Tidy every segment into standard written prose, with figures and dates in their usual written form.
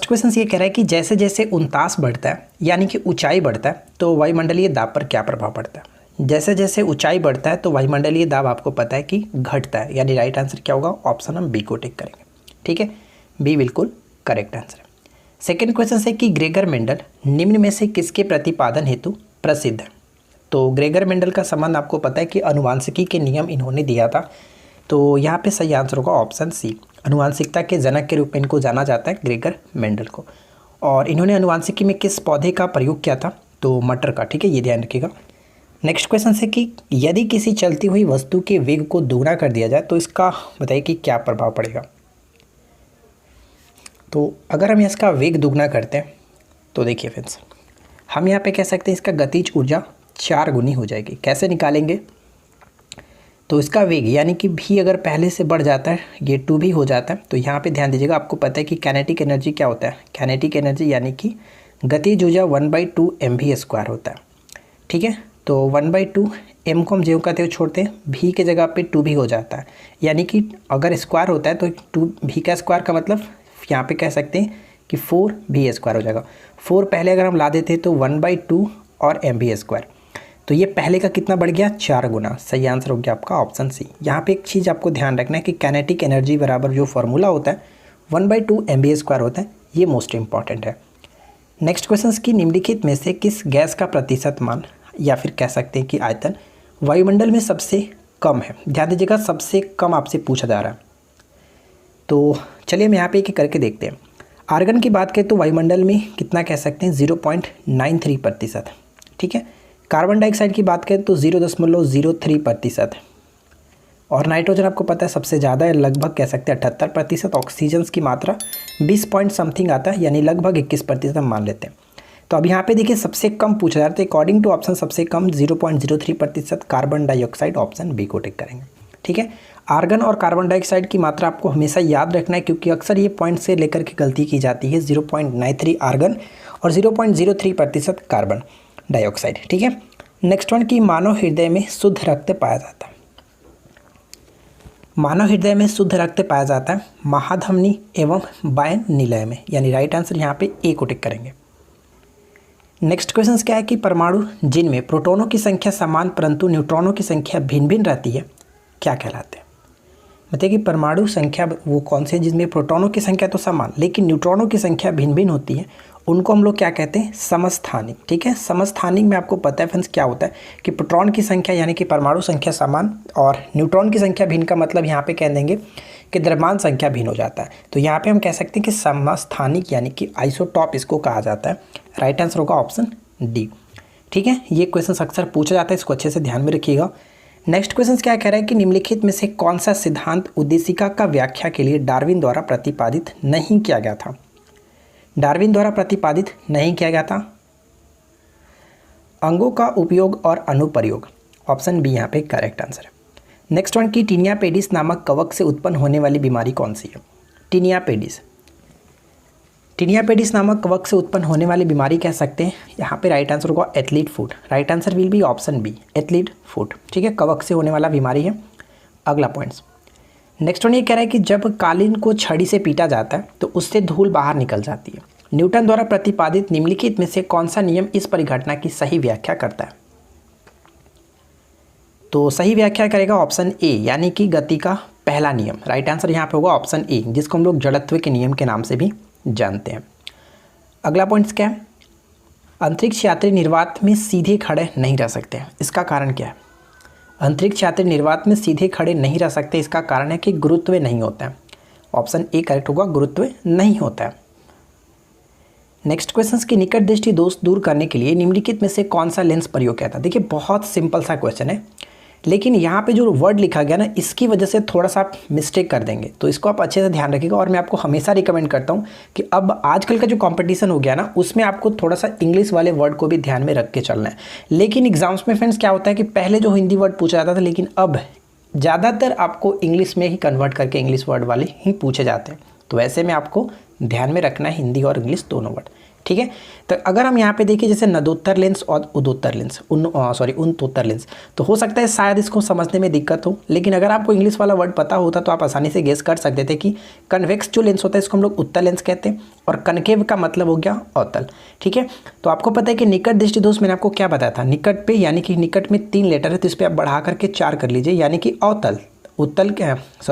Next question ये कह रहा है कि जैसे जैसे उनतास बढ़ता है यानी कि ऊंचाई बढ़ता है तो वायुमंडलीय दाब पर क्या प्रभाव पड़ता है। जैसे जैसे ऊंचाई बढ़ता है तो वायुमंडलीय दाब आपको पता है कि घटता है, यानी राइट आंसर क्या होगा, ऑप्शन हम बी को टिक करेंगे। ठीक है, बी बिल्कुल करेक्ट आंसर है। सेकेंड क्वेश्चन है कि ग्रेगर मेंडल निम्न में से किसके प्रतिपादन हेतु प्रसिद्ध है। तो ग्रेगर मेंडल का संबंध आपको पता है कि अनुवांशिकी के नियम इन्होंने दिया था, तो यहाँ पे सही आंसर होगा ऑप्शन सी। अनुवांशिकता के जनक के रूप में इनको जाना जाता है ग्रेगर मेंडल को। और इन्होंने अनुवांशिकी में किस पौधे का प्रयोग किया था, तो मटर का। ठीक है, ये ध्यान रखिएगा। नेक्स्ट क्वेश्चन है कि यदि किसी चलती हुई वस्तु के वेग को दोगुना कर दिया जाए तो इसका बताइए कि क्या प्रभाव पड़ेगा। तो अगर हम इसका वेग दुगना करते हैं तो देखिए फ्रेंड्स, हम यहाँ पे कह सकते हैं इसका गतिज ऊर्जा 4 गुनी हो जाएगी। कैसे निकालेंगे, तो इसका वेग यानी कि भी अगर पहले से बढ़ जाता है, ये 2 भी हो जाता है, तो यहाँ पे ध्यान दीजिएगा। आपको पता है कि काइनेटिक एनर्जी क्या होता है, काइनेटिक एनर्जी यानी कि गतिज ऊर्जा 1/2 mv² होता है। ठीक है, तो 1/2 m को हम ज्यों कहते हुए छोड़ते हैं, भी के जगह पे 2 भी हो जाता है, यानी कि अगर स्क्वायर होता है तो 2 भी का स्क्वायर का मतलब यहाँ पे कह सकते हैं कि 4v² हो जाएगा। 4 पहले अगर हम ला देते तो 1/2 और mv², तो ये पहले का कितना बढ़ गया, 4 गुना। सही आंसर हो गया आपका ऑप्शन सी। यहाँ पे एक चीज़ आपको ध्यान रखना है कि काइनेटिक एनर्जी बराबर जो फॉर्मूला होता है 1/2 mv² होता है, ये मोस्ट इंपॉर्टेंट है। नेक्स्ट क्वेश्चन की निम्नलिखित में से किस गैस का प्रतिशत मान या फिर कह सकते हैं कि आयतन वायुमंडल में सबसे कम है। ध्यान दीजिएगा, सबसे कम आपसे पूछा जा रहा है, तो चलिए हम यहाँ पे एक करके देखते हैं। आर्गन की बात करें तो वायुमंडल में कितना कह सकते हैं, 0.93%। ठीक है, कार्बन डाइऑक्साइड की बात करें तो 0.03%, और नाइट्रोजन आपको पता है सबसे ज़्यादा है, लगभग कह सकते हैं 78%। ऑक्सीजन की मात्रा 20 पॉइंट समथिंग आता है, यानी लगभग 21% हम मान लेते हैं। तो अब यहाँ पे देखिए सबसे कम पूछा जा रहा है, तो अकॉर्डिंग टू ऑप्शन सबसे कम 0.03% कार्बन डाइऑक्साइड, ऑप्शन बी को टिक करेंगे। ठीक है, आर्गन और कार्बन डाइऑक्साइड की मात्रा आपको हमेशा याद रखना है, क्योंकि अक्सर ये पॉइंट से लेकर के गलती की जाती है। 0.93 आर्गन और 0.03% कार्बन डाइऑक्साइड। ठीक है, नेक्स्ट वन की मानव हृदय में शुद्ध रक्त पाया जाता है। मानव हृदय में शुद्ध रक्त पाया जाता है महाधमनी एवं वायन निलय में, यानी राइट आंसर यहाँ पे ए को टिक करेंगे। नेक्स्ट क्वेश्चन क्या है कि परमाणु जिनमें प्रोटॉनों की संख्या समान परंतु न्यूट्रॉनों की संख्या भिन्न भिन्न रहती है क्या कहलाते हैं। बताइए कि परमाणु संख्या वो कौन से जिसमें प्रोटॉनों की संख्या तो समान लेकिन न्यूट्रॉनों की संख्या भिन्न भिन्न होती है, उनको हम लोग क्या कहते हैं, समस्थानिक। ठीक है, समस्थानिक में आपको पता है फ्रेंड्स क्या होता है कि प्रोटॉन की संख्या यानी कि परमाणु संख्या समान और न्यूट्रॉन की संख्या भिन्न का मतलब यहाँ पे कह देंगे कि द्रव्यमान संख्या भिन्न हो जाता है। तो यहाँ पे हम कह सकते हैं कि समस्थानिक यानी कि आइसोटॉप इसको कहा जाता है। राइट आंसर होगा ऑप्शन डी। ठीक है, ये क्वेश्चन अक्सर पूछा जाता है, इसको अच्छे से ध्यान में रखिएगा। नेक्स्ट क्वेश्चन क्या कह रहा है कि निम्नलिखित में से कौन सा सिद्धांत उद्देशिका का व्याख्या के लिए डार्विन द्वारा प्रतिपादित नहीं किया गया था। डार्विन द्वारा प्रतिपादित नहीं किया गया था अंगों का उपयोग और अनुप्रयोग, ऑप्शन बी यहाँ पे करेक्ट आंसर है। नेक्स्ट वन की टीनिया पेडिस नामक कवक से उत्पन्न होने वाली बीमारी कौन सी है। टीनिया पेडिस, टीनिया पेडिस नामक कवक से उत्पन्न होने वाली बीमारी कह सकते हैं, यहाँ पे राइट आंसर होगा athlete foot. Right answer will be option B, athlete foot. ठीक है, कवक से होने वाला बीमारी है। अगला पॉइंट्स, नेक्स्ट वन ये कह रहा है कि जब कालीन को छड़ी से पीटा जाता है तो उससे धूल बाहर निकल जाती है। न्यूटन द्वारा प्रतिपादित निम्नलिखित में से कौन सा नियम इस परिघटना की सही व्याख्या करता है। तो सही व्याख्या करेगा ऑप्शन ए, यानी कि गति का पहला नियम। राइट आंसर यहाँ पे होगा ऑप्शन ए, जिसको हम लोग जड़त्व के नियम के नाम से भी जानते हैं। अगला पॉइंट्स क्या है, अंतरिक्ष यात्री निर्वात में सीधे खड़े नहीं रह सकते, इसका कारण क्या है। अंतरिक्ष यात्री निर्वात में सीधे खड़े नहीं रह सकते, इसका कारण है कि गुरुत्व नहीं होता है। ऑप्शन ए करेक्ट होगा, गुरुत्व नहीं होता है। नेक्स्ट क्वेश्चन की निकट दृष्टि दोष दूर करने के लिए निम्नलिखित में से कौन सा लेंस प्रयोग किया था। देखिए बहुत सिंपल सा क्वेश्चन है, लेकिन यहाँ पे जो वर्ड लिखा गया ना, इसकी वजह से थोड़ा सा आप मिस्टेक कर देंगे, तो इसको आप अच्छे से ध्यान रखिएगा। और मैं आपको हमेशा रिकमेंड करता हूँ कि अब आजकल का जो कंपटीशन हो गया ना, उसमें आपको थोड़ा सा इंग्लिश वाले वर्ड को भी ध्यान में रख के चलना है। लेकिन एग्जाम्स में फ्रेंड्स क्या होता है कि पहले जो हिंदी वर्ड पूछा जाता था, लेकिन अब ज़्यादातर आपको इंग्लिश में ही कन्वर्ट करके इंग्लिश वर्ड वाले ही पूछे जाते हैं। तो ऐसे में आपको ध्यान में रखना है हिंदी और इंग्लिश दोनों वर्ड। ठीक है। तो अगर हम यहाँ पे देखें जैसे नदोत्तर लेंस और उदोत्तर लेंस, उनतोत्तर लेंस, तो हो सकता है शायद इसको समझने में दिक्कत हो, लेकिन अगर आपको इंग्लिश वाला वर्ड पता होता तो आप आसानी से गेस कर सकते थे कि कन्वेक्स जो लेंस होता है इसको हम लोग उत्तल लेंस कहते हैं, और कनकेव का मतलब हो गया अवतल, ठीक है। तो आपको पता है कि निकट दृष्टि दोष मैंने आपको क्या बताया था, निकट पे यानी कि निकट में 3 लेटर है तो इस पर आप बढ़ा करके 4 कर लीजिए, यानी कि अवतल, उत्तल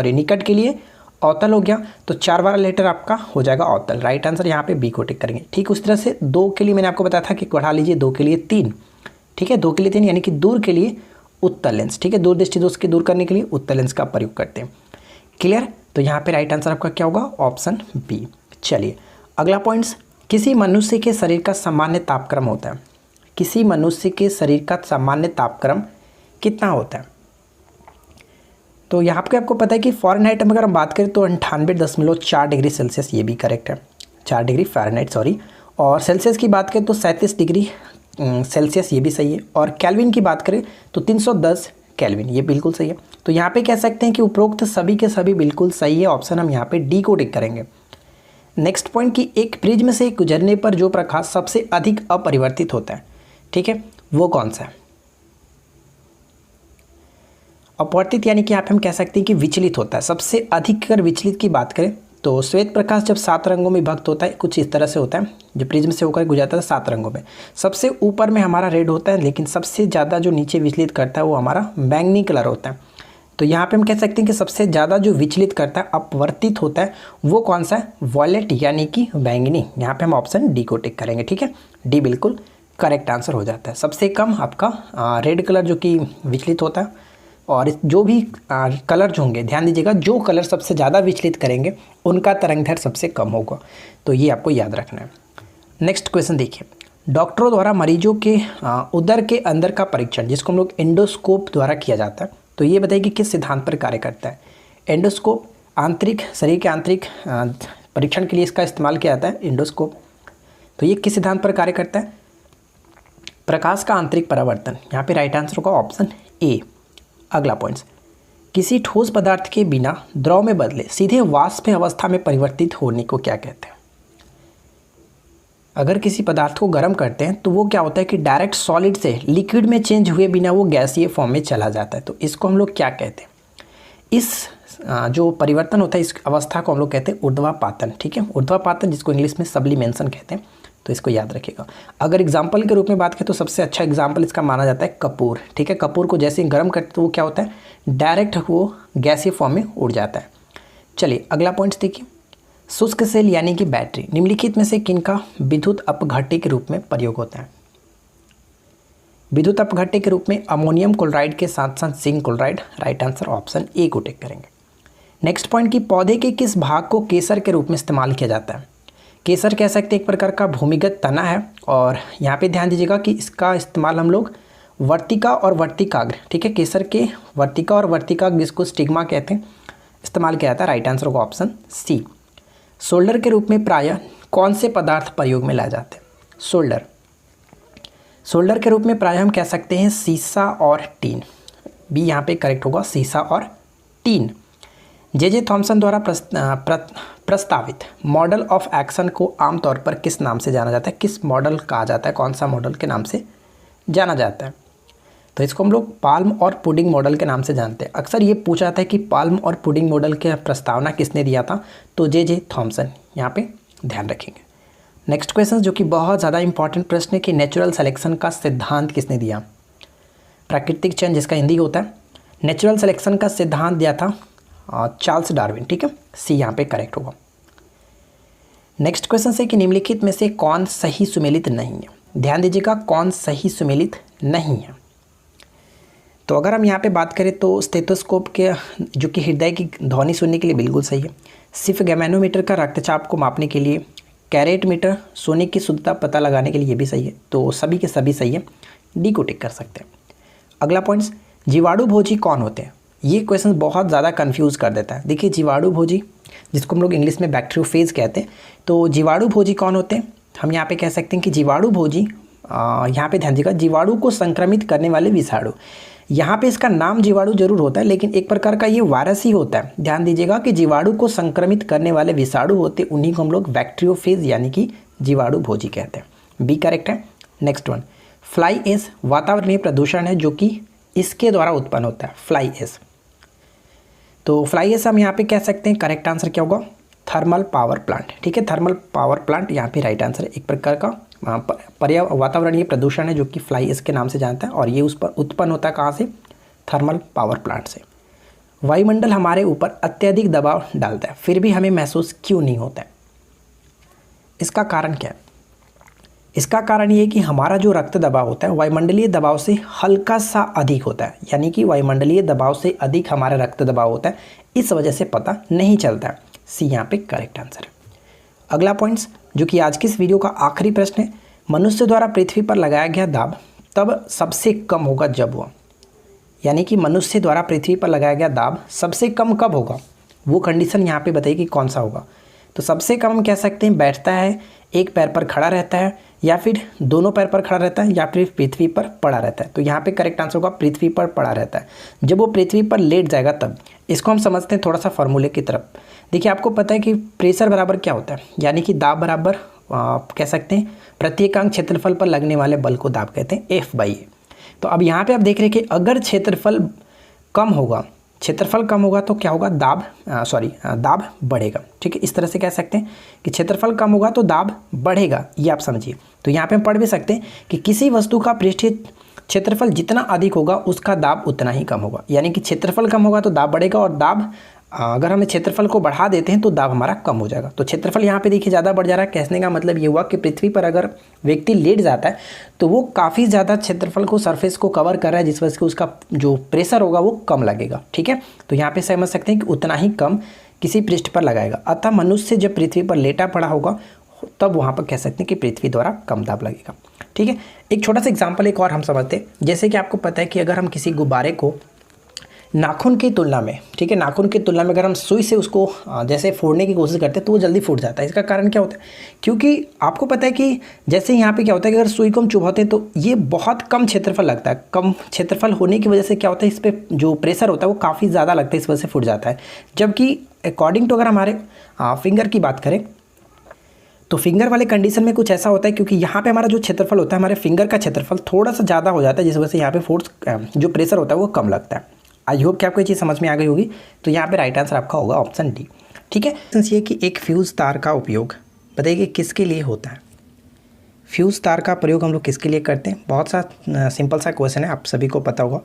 निकट के लिए अवतल हो गया, तो 4 वाला लेटर आपका हो जाएगा अवतल। राइट आंसर यहाँ पे बी को टिक करेंगे। ठीक उस तरह से 2 के लिए मैंने आपको बताया था कि बढ़ा लीजिए 2 के लिए 3, ठीक है, 2 के लिए 3 यानी कि दूर के लिए उत्तल लेंस, ठीक है, दूर दृष्टि दोष के दूर करने के लिए उत्तल लेंस का प्रयोग करते हैं। क्लियर। तो यहाँ पे राइट आंसर आपका क्या होगा, ऑप्शन बी। चलिए अगला पॉइंट्स, किसी मनुष्य के शरीर का सामान्य तापक्रम होता है, किसी मनुष्य के शरीर का सामान्य तापक्रम कितना होता है। तो यहाँ पे आपको पता है कि फ़ारेनहाइट में अगर हम बात करें तो 98.4 डिग्री सेल्सियस, ये भी करेक्ट है, 4 डिग्री फ़ारेनहाइट सॉरी, और सेल्सियस की बात करें तो 37 डिग्री सेल्सियस, ये भी सही है, और केल्विन की बात करें तो 310 केल्विन, ये बिल्कुल सही है। तो यहाँ पे कह सकते हैं कि उपरोक्त सभी के सभी बिल्कुल सही है, ऑप्शन हम यहाँ पे डी को टिक करेंगे। नेक्स्ट पॉइंट कि एक प्रिज्म से गुजरने पर जो प्रकाश सबसे अधिक अपरिवर्तित होता है, ठीक है, वो कौन सा है। अपवर्तित यानी कि यहाँ पे हम कह सकते हैं कि विचलित होता है, सबसे अधिक अगर विचलित की बात करें तो श्वेत प्रकाश जब 7 रंगों में विभक्त होता है, कुछ इस तरह से होता है, जो प्रिज्म से होकर गुजरता है 7 रंगों में, सबसे ऊपर में हमारा रेड होता है, लेकिन सबसे ज़्यादा जो नीचे विचलित करता है वो हमारा बैंगनी कलर होता है। तो यहाँ पे हम कह सकते हैं कि सबसे ज़्यादा जो विचलित करता है, अपवर्तित होता है, वो कौन सा है, वॉयलेट यानी कि बैंगनी। यहाँ पे हम ऑप्शन डी को टिक करेंगे, ठीक है, डी बिल्कुल करेक्ट आंसर हो जाता है। सबसे कम आपका रेड कलर जो कि विचलित होता है, और जो भी कलर जो होंगे, ध्यान दीजिएगा, जो कलर सबसे ज़्यादा विचलित करेंगे उनका तरंगदैर्घ्य सबसे कम होगा, तो ये आपको याद रखना है। नेक्स्ट क्वेश्चन देखिए, डॉक्टरों द्वारा मरीजों के उदर के अंदर का परीक्षण, जिसको हम लोग एंडोस्कोप द्वारा किया जाता है, तो ये बताइए कि किस सिद्धांत पर कार्य करता है। एंडोस्कोप आंतरिक, शरीर के आंतरिक परीक्षण के लिए इसका इस्तेमाल किया जाता है एंडोस्कोप। तो ये किस सिद्धांत पर कार्य करता है, प्रकाश का आंतरिक परावर्तन। यहाँ पे राइट आंसर होगा ऑप्शन ए। अगला पॉइंट्स, किसी ठोस पदार्थ के बिना द्रव में बदले सीधे वाष्प अवस्था में परिवर्तित होने को क्या कहते हैं। अगर किसी पदार्थ को गर्म करते हैं तो वो क्या होता है कि डायरेक्ट सॉलिड से लिक्विड में चेंज हुए बिना वो गैसीय फॉर्म में चला जाता है, तो इसको हम लोग क्या कहते हैं। इस जो परिवर्तन होता है इस अवस्था को हम लोग कहते हैं ऊर्ध्वापातन, ठीक है, ऊर्ध्वापातन, जिसको इंग्लिश में सब्लिमेशन कहते हैं, तो इसको याद रखिएगा। अगर एग्जाम्पल के रूप में बात करें तो सबसे अच्छा एग्जाम्पल इसका माना जाता है कपूर, ठीक है, कपूर को जैसे ही गर्म करते तो वो क्या होता है, डायरेक्ट वो गैसीय फॉर्म में उड़ जाता है। चलिए अगला पॉइंट देखिए, शुष्क सेल यानी कि बैटरी निम्नलिखित में से किनका विद्युत अपघट्य के रूप में प्रयोग होता है। विद्युत अपघट्य के रूप में अमोनियम क्लोराइड के साथ साथ zinc chloride, right answer option A को टिक करेंगे। नेक्स्ट पॉइंट की पौधे के किस भाग को केसर के रूप में इस्तेमाल किया जाता है। केसर कह सकते हैं एक प्रकार का भूमिगत तना है, और यहाँ पे ध्यान दीजिएगा कि इसका इस्तेमाल हम लोग वर्तिका और वर्तिकाग्र, ठीक है, केसर के वर्तिका और वर्तिकाग्र, जिसको स्टिग्मा कहते हैं, इस्तेमाल किया जाता है। राइट आंसर होगा ऑप्शन सी। सोल्डर के रूप में प्रायः कौन से पदार्थ प्रयोग में लाए जाते हैं। सोल्डर के रूप में प्रायः हम कह सकते हैं सीसा और टीन, बी यहाँ पे करेक्ट होगा, सीसा और टीन। जे थॉमसन द्वारा प्रस्तावित मॉडल ऑफ एक्शन को आमतौर पर किस नाम से जाना जाता है, किस मॉडल कहा जाता है, कौन सा मॉडल के नाम से जाना जाता है। तो इसको हम लोग पाल्म और पुडिंग मॉडल के नाम से जानते हैं। अक्सर ये पूछा जाता है कि पाल्म और पुडिंग मॉडल के प्रस्तावना किसने दिया था, तो जे थॉमसन, यहाँ पे ध्यान रखेंगे। नेक्स्ट क्वेश्चन जो कि बहुत ज़्यादा इंपॉर्टेंट प्रश्न है कि नेचुरल सिलेक्शन का सिद्धांत किसने दिया। प्राकृतिक चयन जिसका हिंदी होता है, नेचुरल सिलेक्शन का सिद्धांत दिया था चार्ल्स डार्विन, ठीक है, सी यहाँ पे करेक्ट होगा। नेक्स्ट क्वेश्चन से कि निम्नलिखित में से कौन सही सुमेलित नहीं है। ध्यान दीजिएगा, कौन सही सुमेलित नहीं है। तो अगर हम यहाँ पे बात करें तो स्टेथोस्कोप के जो कि हृदय की ध्वनि सुनने के लिए बिल्कुल सही है। सिर्फ गैमेनोमीटर का रक्तचाप को मापने के लिए, कैरेट मीटर सोने की शुद्धता पता लगाने के लिए ये भी सही है। तो सभी के सभी सही है, डी को टिक कर सकते हैं। अगला पॉइंट्स, जीवाणु भोजी कौन होते हैं। ये क्वेश्चन बहुत ज़्यादा कंफ्यूज कर देता है। देखिए जीवाणु भोजी, जिसको हम लोग इंग्लिश में बैक्टीरियोफेज कहते हैं, तो जीवाणु भोजी कौन होते हैं। हम यहाँ पे कह सकते हैं कि जीवाणु भोजी, यहाँ पे ध्यान दीजिएगा, जीवाणु को संक्रमित करने वाले विषाणु, यहाँ पे इसका नाम जीवाणु जरूर होता है, लेकिन एक प्रकार का ये वायरस ही होता है। ध्यान दीजिएगा कि जीवाणु को संक्रमित करने वाले विषाणु होते, उन्हीं को हम लोग बैक्टीरियोफेज यानी कि जीवाणु भोजी कहते हैं। बी करेक्ट है। नेक्स्ट वन, फ्लाई एश वातावरणीय प्रदूषण है जो कि इसके द्वारा उत्पन्न होता है, फ्लाई एश। तो फ्लाई एश हम यहाँ पे कह सकते हैं, करेक्ट आंसर क्या होगा, थर्मल पावर प्लांट। ठीक है, थर्मल पावर प्लांट यहाँ पे राइट आंसर है। एक प्रकार का वातावरणीय प्रदूषण है जो कि फ्लाई एश के नाम से जानता है, और ये उस पर उत्पन्न होता है कहाँ से, थर्मल पावर प्लांट से। वायुमंडल हमारे ऊपर अत्यधिक दबाव डालता है, फिर भी हमें महसूस क्यों नहीं होता है? इसका कारण क्या है? इसका कारण ये कि हमारा जो रक्त दबाव होता है वायुमंडलीय दबाव से हल्का सा अधिक होता है, यानी कि वायुमंडलीय दबाव से अधिक हमारा रक्त दबाव होता है, इस वजह से पता नहीं चलता है। सी यहाँ पे करेक्ट आंसर है। अगला पॉइंट्स जो कि आज की इस वीडियो का आखिरी प्रश्न है, मनुष्य द्वारा पृथ्वी पर लगाया गया दाब तब सबसे कम होगा जब हुआ, यानी कि मनुष्य द्वारा पृथ्वी पर लगाया गया दाब सबसे कम कब होगा, वो कंडीशन यहाँ पे बताइए कि कौन सा होगा। तो सबसे कम हम कह सकते हैं बैठता है, एक पैर पर खड़ा रहता है, या फिर दोनों पैर पर खड़ा रहता है, या फिर पृथ्वी पर पड़ा रहता है। तो यहाँ पे करेक्ट आंसर होगा पृथ्वी पर पड़ा रहता है। जब वो पृथ्वी पर लेट जाएगा तब। इसको हम समझते हैं थोड़ा सा फॉर्मूले की तरफ। देखिए आपको पता है कि प्रेशर बराबर क्या होता है, यानी कि दाब बराबर कह सकते हैं प्रत्येकांक क्षेत्रफल पर लगने वाले बल को दाब कहते हैं, F/A। तो अब यहाँ पे आप देख रहे हैं कि अगर क्षेत्रफल कम होगा, क्षेत्रफल कम होगा तो क्या होगा, दाब बढ़ेगा। ठीक है, इस तरह से कह सकते हैं कि क्षेत्रफल कम होगा तो दाब बढ़ेगा, ये आप समझिए। तो यहाँ पे हम पढ़ भी सकते हैं कि किसी वस्तु का पृष्ठीय क्षेत्रफल जितना अधिक होगा उसका दाब उतना ही कम होगा, यानी कि क्षेत्रफल कम होगा तो दाब बढ़ेगा, और दाब अगर हम क्षेत्रफल को बढ़ा देते हैं तो दाब हमारा कम हो जाएगा। तो क्षेत्रफल यहाँ पे देखिए ज़्यादा बढ़ जा रहा है। कहने का मतलब ये हुआ कि पृथ्वी पर अगर व्यक्ति लेट जाता है तो वो काफ़ी ज़्यादा क्षेत्रफल को, सरफेस को कवर कर रहा है, जिस वजह से उसका जो प्रेशर होगा वो कम लगेगा। ठीक है, तो यहाँ पे समझ सकते हैं कि उतना ही कम किसी पृष्ठ पर लगाएगा। अतः मनुष्य जब पृथ्वी पर लेटा पड़ा होगा तब वहाँ पर कह सकते हैं कि पृथ्वी द्वारा कम दाब लगेगा। ठीक है, एक छोटा सा एग्जाम्पल एक और हम समझते हैं। जैसे कि आपको पता है कि अगर हम किसी गुब्बारे को नाखून की तुलना में, ठीक है, नाखून की तुलना में अगर हम सुई से उसको जैसे फोड़ने की कोशिश करते हैं तो वो जल्दी फूट जाता है। इसका कारण क्या होता है, क्योंकि आपको पता है कि जैसे यहाँ पे क्या होता है कि अगर सुई को हम चुभाते हैं तो ये बहुत कम क्षेत्रफल लगता है। कम क्षेत्रफल होने की वजह से क्या होता है, इस पर जो प्रेशर होता है वो काफ़ी ज़्यादा लगता है, इस वजह से फूट जाता है। जबकि अकॉर्डिंग टू अगर हमारे फिंगर की बात करें तो फिंगर वाले कंडीशन में कुछ ऐसा होता है, क्योंकि यहाँ पे हमारा जो क्षेत्रफल होता है, हमारे फिंगर का क्षेत्रफल थोड़ा सा ज़्यादा हो जाता है, जिस वजह से यहाँ पे फोर्स जो प्रेशर होता है वो कम लगता है। आई होप कि आपको ये चीज़ समझ में आ गई होगी। तो यहाँ पे राइट आंसर आपका होगा ऑप्शन डी। ठीक है, ये कि एक फ्यूज़ तार का उपयोग बताइए कि किसके लिए होता है। फ्यूज़ तार का प्रयोग हम लोग किसके लिए करते हैं? बहुत सा सिंपल सा क्वेश्चन है, आप सभी को पता होगा।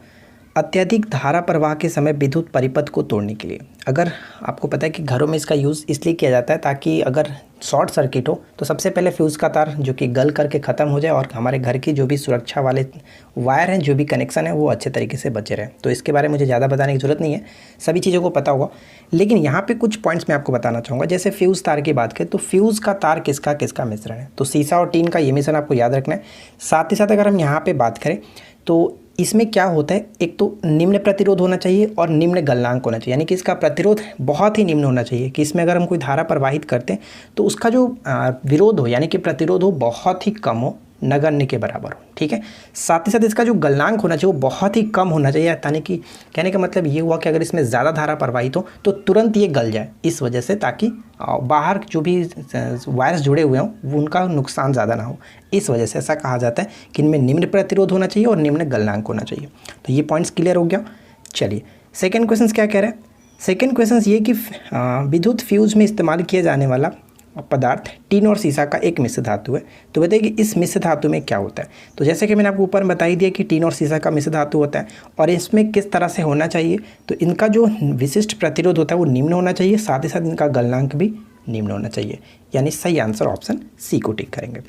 अत्यधिक धारा प्रवाह के समय विद्युत परिपथ को तोड़ने के लिए। अगर आपको पता है कि घरों में इसका यूज़ इसलिए किया जाता है ताकि अगर शॉर्ट सर्किट हो तो सबसे पहले फ्यूज़ का तार जो कि गल करके ख़त्म हो जाए और हमारे घर की जो भी सुरक्षा वाले वायर हैं, जो भी कनेक्शन है, वो अच्छे तरीके से बचे रहें। तो इसके बारे में मुझे ज़्यादा बताने की ज़रूरत नहीं है, सभी चीज़ों को पता होगा। लेकिन यहाँ पर कुछ पॉइंट्स मैं आपको बताना चाहूँगा। जैसे फ्यूज़ तार की बात करें तो फ्यूज़ का तार किसका किसका मिश्रण है? तो सीसा और टीन का ये मिश्रण आपको याद रखना है। साथ ही साथ अगर हम यहाँ पर बात करें तो इसमें क्या होता है, एक तो निम्न प्रतिरोध होना चाहिए और निम्न गलनांक होना चाहिए, यानी कि इसका प्रतिरोध बहुत ही निम्न होना चाहिए कि इसमें अगर हम कोई धारा प्रवाहित करते हैं तो उसका जो विरोध हो यानी कि प्रतिरोध हो बहुत ही कम हो, नगण्य के बराबर हो। ठीक है, साथ ही साथ इसका जो गलनांक होना चाहिए वो बहुत ही कम होना चाहिए, यानी कि कहने का मतलब ये हुआ कि अगर इसमें ज़्यादा धारा प्रवाहित हो तो तुरंत ये गल जाए, इस वजह से, ताकि बाहर जो भी वायर्स जुड़े हुए हों वो उनका नुकसान ज़्यादा ना हो। इस वजह से ऐसा कहा जाता है कि इनमें निम्न प्रतिरोध होना चाहिए और निम्न गलनांक होना चाहिए। तो ये पॉइंट्स क्लियर हो गया। चलिए सेकेंड क्वेश्चन क्या कह रहे हैं? सेकेंड क्वेश्चन ये कि विद्युत फ्यूज़ में इस्तेमाल किया जाने वाला पदार्थ टीन और सीसा का एक मिश्र धातु है। तो बताइए कि इस मिश्र धातु में क्या होता है? तो जैसे कि मैंने आपको ऊपर बता ही दिया कि टीन और सीसा का मिश्र धातु होता है, और इसमें किस तरह से होना चाहिए, तो इनका जो विशिष्ट प्रतिरोध होता है वो निम्न होना चाहिए, साथ ही साथ इनका गलनांक भी निम्न होना चाहिए, यानी सही आंसर ऑप्शन सी को टिक करेंगे।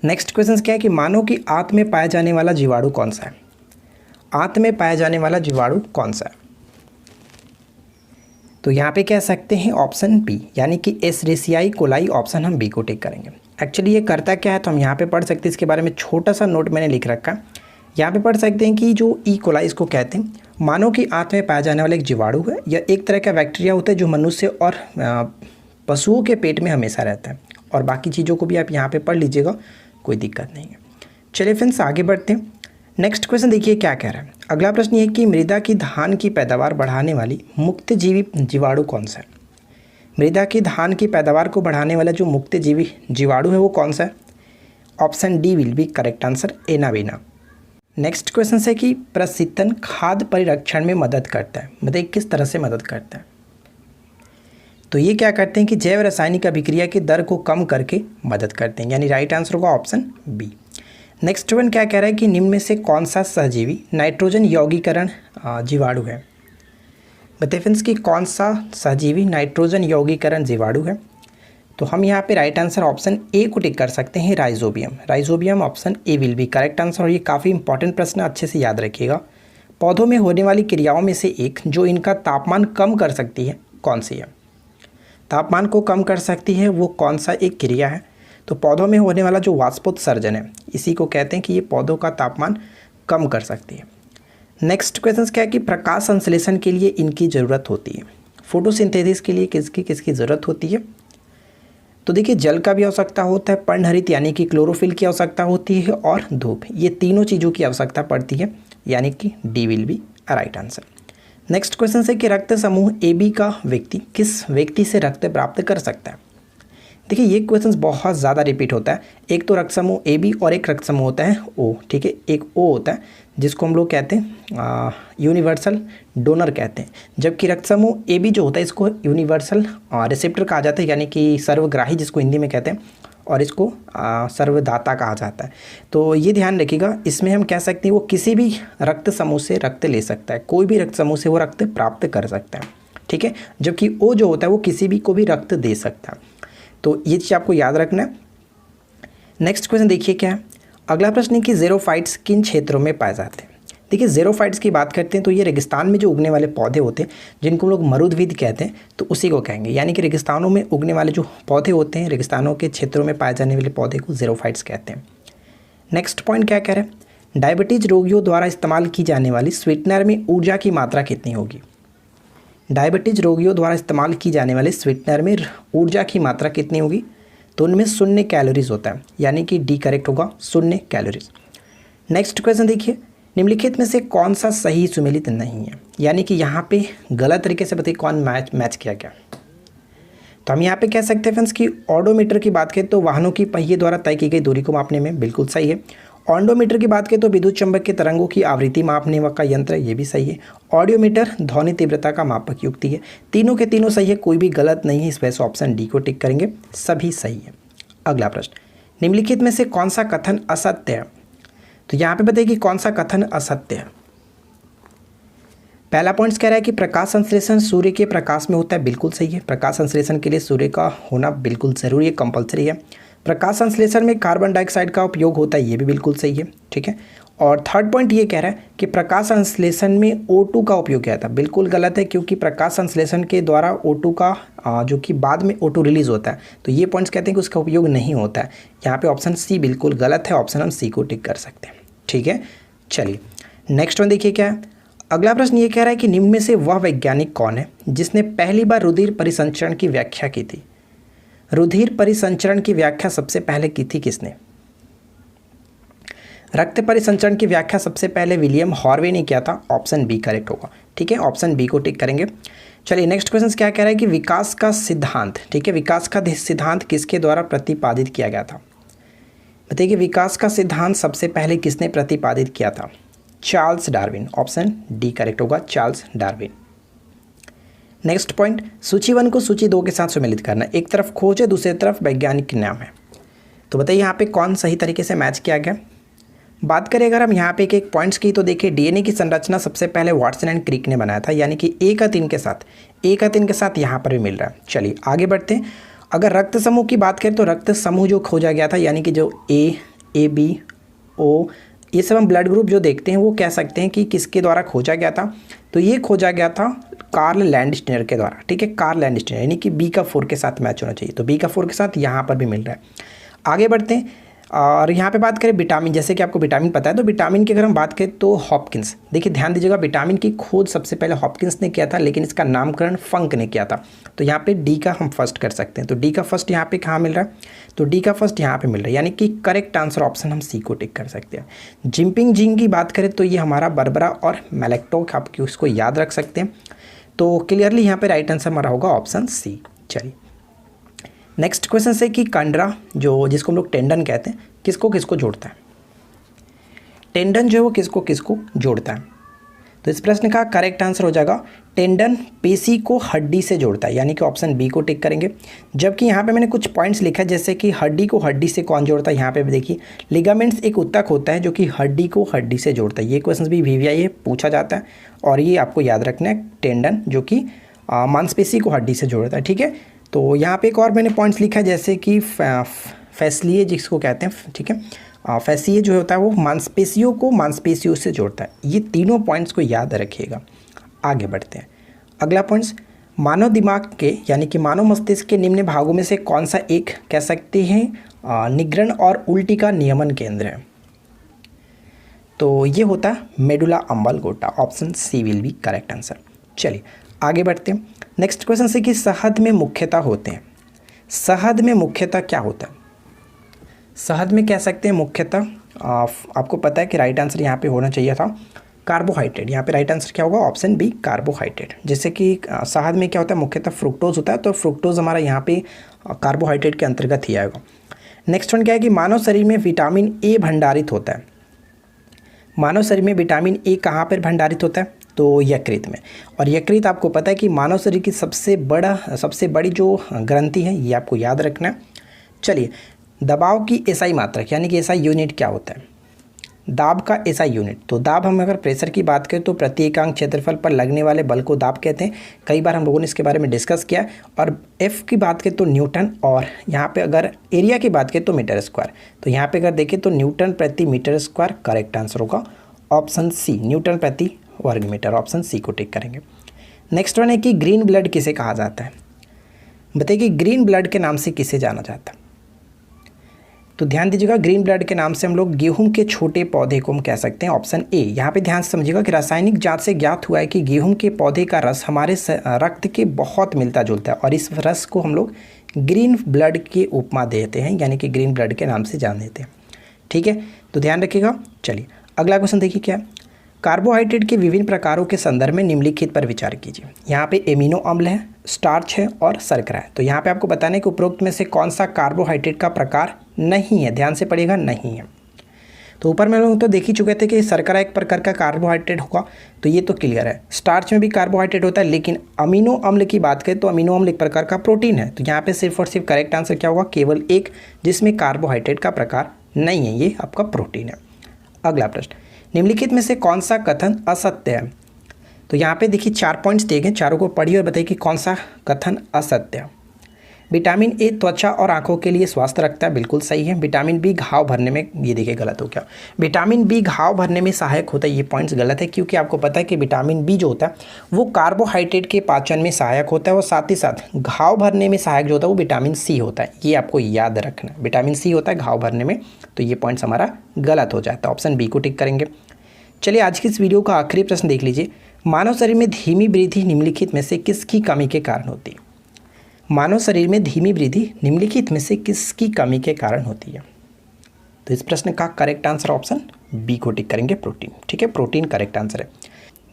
नेक्स्ट क्वेश्चन क्या है कि मानव की आंत में पाया जाने वाला जीवाणु कौन सा है? आंत में पाया जाने वाला जीवाणु कौन सा है? तो यहाँ पे कह सकते हैं ऑप्शन बी, यानी कि एशेरिशियाई कोलाई, ऑप्शन हम बी को टिक करेंगे। एक्चुअली ये करता क्या है तो हम यहाँ पे पढ़ सकते हैं, इसके बारे में छोटा सा नोट मैंने लिख रखा है। यहाँ पे पढ़ सकते हैं कि जो ई कोलाई इसको कहते हैं, मानव की आंत में पाया जाने वाला एक जीवाणु है। यह एक तरह का बैक्टीरिया होता है जो मनुष्य और पशुओं के पेट में हमेशा रहता है, और बाकी चीज़ों को भी आप यहाँ पर पढ़ लीजिएगा, कोई दिक्कत नहीं है। चलिए फ्रेंड्स आगे बढ़ते हैं। नेक्स्ट क्वेश्चन देखिए क्या कह रहा है। अगला प्रश्न ये है कि मृदा की धान की पैदावार बढ़ाने वाली मुक्त जीवी जीवाणु कौन सा है। मृदा की धान की पैदावार को बढ़ाने वाला जो मुक्त जीवी जीवाणु है वो कौन सा है। Option D will be correct answer, anabaena. Next question है कि प्रशीतन खाद्य परिरक्षण में मदद करता है, बताइए किस तरह से मदद करता है। तो ये क्या करते हैं कि जैव रासायनिक अभिक्रिया की दर को कम करके मदद करते हैं, यानी राइट आंसर होगा ऑप्शन बी। नेक्स्ट वन क्या कह रहा है कि निम्न में से कौन सा सहजीवी नाइट्रोजन यौगीकरण जीवाणु है। बताइए फ्रेंड्स कि कौन सा सहजीवी नाइट्रोजन यौगीकरण जीवाणु है। तो हम यहाँ पे राइट आंसर ऑप्शन ए को टिक कर सकते हैं, rhizobium. Rhizobium option A will be correct answer. और ये काफ़ी इंपॉर्टेंट प्रश्न, अच्छे से याद रखिएगा। पौधों में होने वाली क्रियाओं में से एक जो इनका तापमान कम कर सकती है कौन सी है। तापमान को कम कर सकती है वो कौन सा एक क्रिया है। तो पौधों में होने वाला जो वाष्पोत्सर्जन है इसी को कहते हैं कि ये पौधों का तापमान कम कर सकती है। नेक्स्ट क्वेश्चन क्या है कि प्रकाश संश्लेषण के लिए इनकी ज़रूरत होती है। फोटोसिंथेसिस के लिए किसकी ज़रूरत होती है। तो देखिए जल का भी आवश्यकता होता है, पर्णहरित यानी कि क्लोरोफिल की आवश्यकता होती है, और धूप, ये तीनों चीज़ों की आवश्यकता पड़ती है, यानी कि D will B right answer. Next question है कि रक्त समूह ए बी का व्यक्ति किस व्यक्ति से रक्त प्राप्त कर सकता है। देखिए ये क्वेश्चन बहुत ज़्यादा रिपीट होता है। एक तो रक्त समूह ए बी और एक रक्त समूह होता है ओ, ठीक है। एक ओ होता है जिसको हम लोग कहते हैं यूनिवर्सल डोनर कहते हैं, जबकि रक्त समूह ए बी जो होता है इसको यूनिवर्सल रिसेप्टर कहा जाता है, यानी कि सर्वग्राही जिसको हिंदी में कहते हैं, और इसको सर्वदाता कहा जाता है। तो ये ध्यान रखिएगा, इसमें हम कह सकते हैं वो किसी भी रक्त समूह से रक्त ले सकता है, कोई भी रक्त समूह से वो रक्त प्राप्त कर सकता है, ठीक है। जबकि ओ जो होता है वो किसी भी को भी रक्त दे सकता है। तो ये चीज़ आपको याद रखना है। नेक्स्ट क्वेश्चन देखिए क्या है। अगला प्रश्न है कि ज़ेरोफाइट्स किन क्षेत्रों में पाए जाते हैं। देखिए ज़ेरोफाइट्स की बात करते हैं तो ये रेगिस्तान में जो उगने वाले पौधे होते हैं जिनको हम लोग मरुद्भिद कहते हैं, तो उसी को कहेंगे, यानी कि रेगिस्तानों में उगने वाले जो पौधे होते हैं, रेगिस्तानों के क्षेत्रों में पाए जाने वाले पौधे को ज़ेरोफाइट्स कहते हैं। नेक्स्ट पॉइंट क्या कह रहे हैं। डायबिटीज़ रोगियों द्वारा इस्तेमाल की जाने वाली स्वीटनर में ऊर्जा की मात्रा कितनी होगी। डायबिटीज़ रोगियों द्वारा इस्तेमाल की जाने वाले स्वीटनर में ऊर्जा की मात्रा कितनी होगी। तो उनमें 0 कैलोरीज होता है, यानी कि डी करेक्ट होगा, 0 कैलोरीज। नेक्स्ट क्वेश्चन देखिए, निम्नलिखित में से कौन सा सही सुमेलित नहीं है, यानी कि यहाँ पे गलत तरीके से बताइए कौन मैच किया गया। तो हम यहाँ पे कह सकते हैं फ्रेंड्स कि ऑडोमीटर की बात करें तो वाहनों की पहिए द्वारा तय की गई दूरी को मापने में बिल्कुल सही है। ऑन्डोमीटर की बात करें तो विद्युत चंबक के तरंगों की आवृत्ति मापने का यंत्र, ये भी सही है। ऑडियोमीटर ध्वनि तीव्रता का मापक युक्ति है। तीनों के तीनों सही है, कोई भी गलत नहीं है, इस वजह से ऑप्शन डी को टिक करेंगे, सभी सही है। अगला प्रश्न, निम्नलिखित में से कौन सा कथन असत्य है। तो यहाँ पे बताइए कि कौन सा कथन असत्य है। पहला पॉइंट कह रहा है कि प्रकाश संश्लेषण सूर्य के प्रकाश में होता है, बिल्कुल सही है। प्रकाश संश्लेषण के लिए सूर्य का होना बिल्कुल ज़रूरी है, कंपलसरी है। प्रकाश संश्लेषण में कार्बन डाइऑक्साइड का उपयोग होता है, ये भी बिल्कुल सही है, ठीक है। और थर्ड पॉइंट ये कह रहा है कि प्रकाश संश्लेषण में O2 का उपयोग किया था, बिल्कुल गलत है, क्योंकि प्रकाश संश्लेषण के द्वारा O2 का जो कि बाद में O2 रिलीज होता है, तो ये पॉइंट्स कहते हैं कि उसका उपयोग नहीं होता है। यहाँ पे ऑप्शन सी बिल्कुल गलत है, ऑप्शन हम सी को टिक कर सकते हैं, ठीक है। चलिए नेक्स्ट वन देखिए क्या है। अगला प्रश्न ये कह रहा है कि निम्न में से वह वैज्ञानिक कौन है जिसने पहली बार रुधिर परिसंचरण की व्याख्या की थी। रुधिर परिसंचरण की व्याख्या सबसे पहले की थी किसने। रक्त परिसंचरण की व्याख्या सबसे पहले विलियम हॉर्वे ने किया था, ऑप्शन बी करेक्ट होगा, ठीक है। ऑप्शन बी को टिक करेंगे। चलिए नेक्स्ट क्वेश्चन क्या कह रहा है कि विकास का सिद्धांत, ठीक है, विकास का सिद्धांत किसके द्वारा प्रतिपादित किया गया था। बताइए विकास का सिद्धांत सबसे पहले किसने प्रतिपादित किया था। Charles Darwin, option D correct होगा, चार्ल्स डार्विन। नेक्स्ट पॉइंट, सूची 1 को सूची 2 के साथ सम्मिलित करना। एक तरफ खोज है, दूसरी तरफ वैज्ञानिक नाम है, तो बताइए यहाँ पे कौन सही तरीके से मैच किया गया। बात करें अगर हम यहाँ पे एक पॉइंट्स की, तो देखिए डीएनए की संरचना सबसे पहले वाटसन एंड क्रिक ने बनाया था, यानी कि ए का 3 के साथ यहाँ पर भी मिल रहा है। चलिए आगे बढ़ते हैं। अगर रक्त समूह की बात करें तो रक्त समूह जो खोजा गया था, यानी कि जो ए बी ओ, ये सब हम ब्लड ग्रुप जो देखते हैं वो कह सकते हैं कि किसके द्वारा खोजा गया था। तो ये खोजा गया था कार्ल लैंडस्टीनर के द्वारा, ठीक है, कार्ल लैंडस्टीनर, यानी कि बी का 4 के साथ मैच होना चाहिए, तो बी का 4 के साथ यहाँ पर भी मिल रहा है। आगे बढ़ते हैं। और यहाँ पे बात करें विटामिन, जैसे कि आपको विटामिन पता है, तो विटामिन की अगर हम बात करें तो हॉपकिंस, देखिए ध्यान दीजिएगा, विटामिन की खोज सबसे पहले हॉपकिंस ने किया था, लेकिन इसका नामकरण फंक ने किया था। तो यहाँ पे डी का हम फर्स्ट कर सकते हैं। तो डी का फर्स्ट यहाँ पे कहाँ मिल रहा है, तो डी का फर्स्ट यहाँ पे मिल रहा है, यानी कि करेक्ट आंसर ऑप्शन हम सी को टिक कर सकते हैं। जिंपिंग जिंग की बात करें तो ये हमारा बर्बरा और मेलेक्टोक, आप उसको याद रख सकते हैं। तो क्लियरली यहाँ पे राइट आंसर हमारा होगा ऑप्शन सी। चलिए नेक्स्ट क्वेश्चन से कि कंडरा, जो जिसको हम लोग टेंडन कहते हैं, किसको किसको जोड़ता है। टेंडन जो है वो किसको किसको जोड़ता है। तो इस प्रश्न का करेक्ट आंसर हो जाएगा टेंडन पेशी को हड्डी से जोड़ता है, यानी कि ऑप्शन बी को टिक करेंगे। जबकि यहाँ पे मैंने कुछ पॉइंट्स लिखा है, जैसे कि हड्डी को हड्डी से कौन जोड़ता है। यहाँ पे भी देखिए लिगामेंट्स एक उत्तक होता है जो कि हड्डी को हड्डी से जोड़ता है। ये क्वेश्चन भी वीवीआई पूछा जाता है और ये आपको याद रखना है, टेंडन जो कि मांसपेशी को हड्डी से जोड़ता है। ठीक है, तो यहाँ पे एक और मैंने पॉइंट्स लिखा है, जैसे कि फैसलिए जिसको कहते हैं, ठीक है, फैसिए जो होता है वो मांसपेशियों को मांसपेशियों से जोड़ता है। ये तीनों पॉइंट्स को याद रखिएगा। आगे बढ़ते हैं, अगला पॉइंट्स, मानव दिमाग के यानी कि मानव मस्तिष्क के निम्न भागों में से कौन सा एक कह सकते हैं निग्रहण और उल्टी का नियमन केंद्र है। तो ये होता है medulla oblongata, option C will be correct answer. चलिए आगे बढ़ते हैं। नेक्स्ट क्वेश्चन से कि शहद में मुख्यतः होते हैं, शहद में मुख्यतः क्या होता है। शहद में कह सकते हैं मुख्यतः आपको पता है कि राइट आंसर यहाँ पे होना चाहिए था कार्बोहाइड्रेट। यहाँ पे राइट आंसर क्या होगा, ऑप्शन बी कार्बोहाइड्रेट। जैसे कि शहद में क्या होता है, मुख्यतः फ्रुक्टोज होता है, तो फ्रुक्टोज हमारा यहाँ पे कार्बोहाइड्रेट के अंतर्गत ही आएगा। नेक्स्ट वन क्या है कि मानव शरीर में विटामिन ए भंडारित होता है। मानव शरीर में विटामिन ए कहाँ पर भंडारित होता है, तो यकृत में। और यकृत आपको पता है कि मानव शरीर की सबसे बड़ी जो ग्रंथि है, ये आपको याद रखना है। चलिए दबाव की एसआई मात्रक यानी कि एसआई यूनिट क्या होता है, दाब का एसआई यूनिट। तो दाब, हम अगर प्रेशर की बात करें तो प्रति एकांक क्षेत्रफल पर लगने वाले बल को दाब कहते हैं। कई बार हम लोगों ने इसके बारे में डिस्कस किया। और एफ की बात करें तो न्यूटन, और यहाँ पे अगर एरिया की बात करें तो मीटर स्क्वायर। तो यहाँ पे अगर देखें तो न्यूटन प्रति मीटर स्क्वायर करेक्ट आंसर होगा, ऑप्शन सी, न्यूटन प्रति वर्ग मीटर, ऑप्शन सी को टिक करेंगे। नेक्स्ट वन है कि ग्रीन ब्लड किसे कहा जाता है। बताइए कि ग्रीन ब्लड के नाम से किसे जाना जाता है। तो ध्यान दीजिएगा, ग्रीन ब्लड के नाम से हम लोग गेहूं के छोटे पौधे को हम कह सकते हैं, ऑप्शन ए। यहाँ पे ध्यान से समझिएगा कि रासायनिक जांच से ज्ञात हुआ है कि गेहूं के पौधे का रस हमारे रक्त के बहुत मिलता जुलता है, और इस रस को हम लोग ग्रीन ब्लड के उपमा देते हैं, यानी कि ग्रीन ब्लड के नाम से जान देते हैं। ठीक है, तो ध्यान रखिएगा। चलिए अगला क्वेश्चन देखिए क्या है, कार्बोहाइड्रेट के विभिन्न प्रकारों के संदर्भ में निम्नलिखित पर विचार कीजिए। यहाँ पे एमिनो अम्ल है, स्टार्च है और शर्करा है। तो यहाँ पे आपको बताना है कि उपरोक्त में से कौन सा कार्बोहाइड्रेट का प्रकार नहीं है। ध्यान से पढ़िएगा, नहीं है। तो ऊपर में लोग तो देख ही चुके थे कि शर्करा एक प्रकार का कार्बोहाइड्रेट होगा, तो ये तो क्लियर है। स्टार्च में भी कार्बोहाइड्रेट होता है, लेकिन अमीनो अम्ल की बात करें तो अमीनो अम्ल एक प्रकार का प्रोटीन है। तो यहाँ पे सिर्फ और सिर्फ करेक्ट आंसर क्या होगा, केवल एक, जिसमें कार्बोहाइड्रेट का प्रकार नहीं है, ये आपका प्रोटीन है। अगला प्रश्न, निम्नलिखित में से कौन सा कथन असत्य है। तो यहाँ पे देखिए 4 पॉइंट्स दिए गए, चारों को पढ़िए और बताइए कि कौन सा कथन असत्य है। विटामिन ए त्वचा और आंखों के लिए स्वास्थ्य रखता है, बिल्कुल सही है। विटामिन बी घाव भरने में, ये देखिए गलत हो गया, विटामिन बी घाव भरने में सहायक होता है, ये पॉइंट्स गलत है, क्योंकि आपको पता है कि विटामिन बी जो होता है वो कार्बोहाइड्रेट के पाचन में सहायक होता है, और साथ ही साथ घाव भरने में सहायक जो होता है वो विटामिन सी होता है। ये आपको याद रखना, विटामिन सी होता है घाव भरने में। तो ये पॉइंट्स हमारा गलत हो जाता है, ऑप्शन बी को टिक करेंगे। चलिए आज की इस वीडियो का आखिरी प्रश्न देख लीजिए, मानव शरीर में धीमी वृद्धि निम्नलिखित में से किसकी कमी के कारण होती है। मानव शरीर में धीमी वृद्धि निम्नलिखित में से किसकी कमी के कारण होती है। तो इस प्रश्न का करेक्ट आंसर ऑप्शन बी को टिक करेंगे, प्रोटीन। ठीक है, प्रोटीन करेक्ट आंसर है।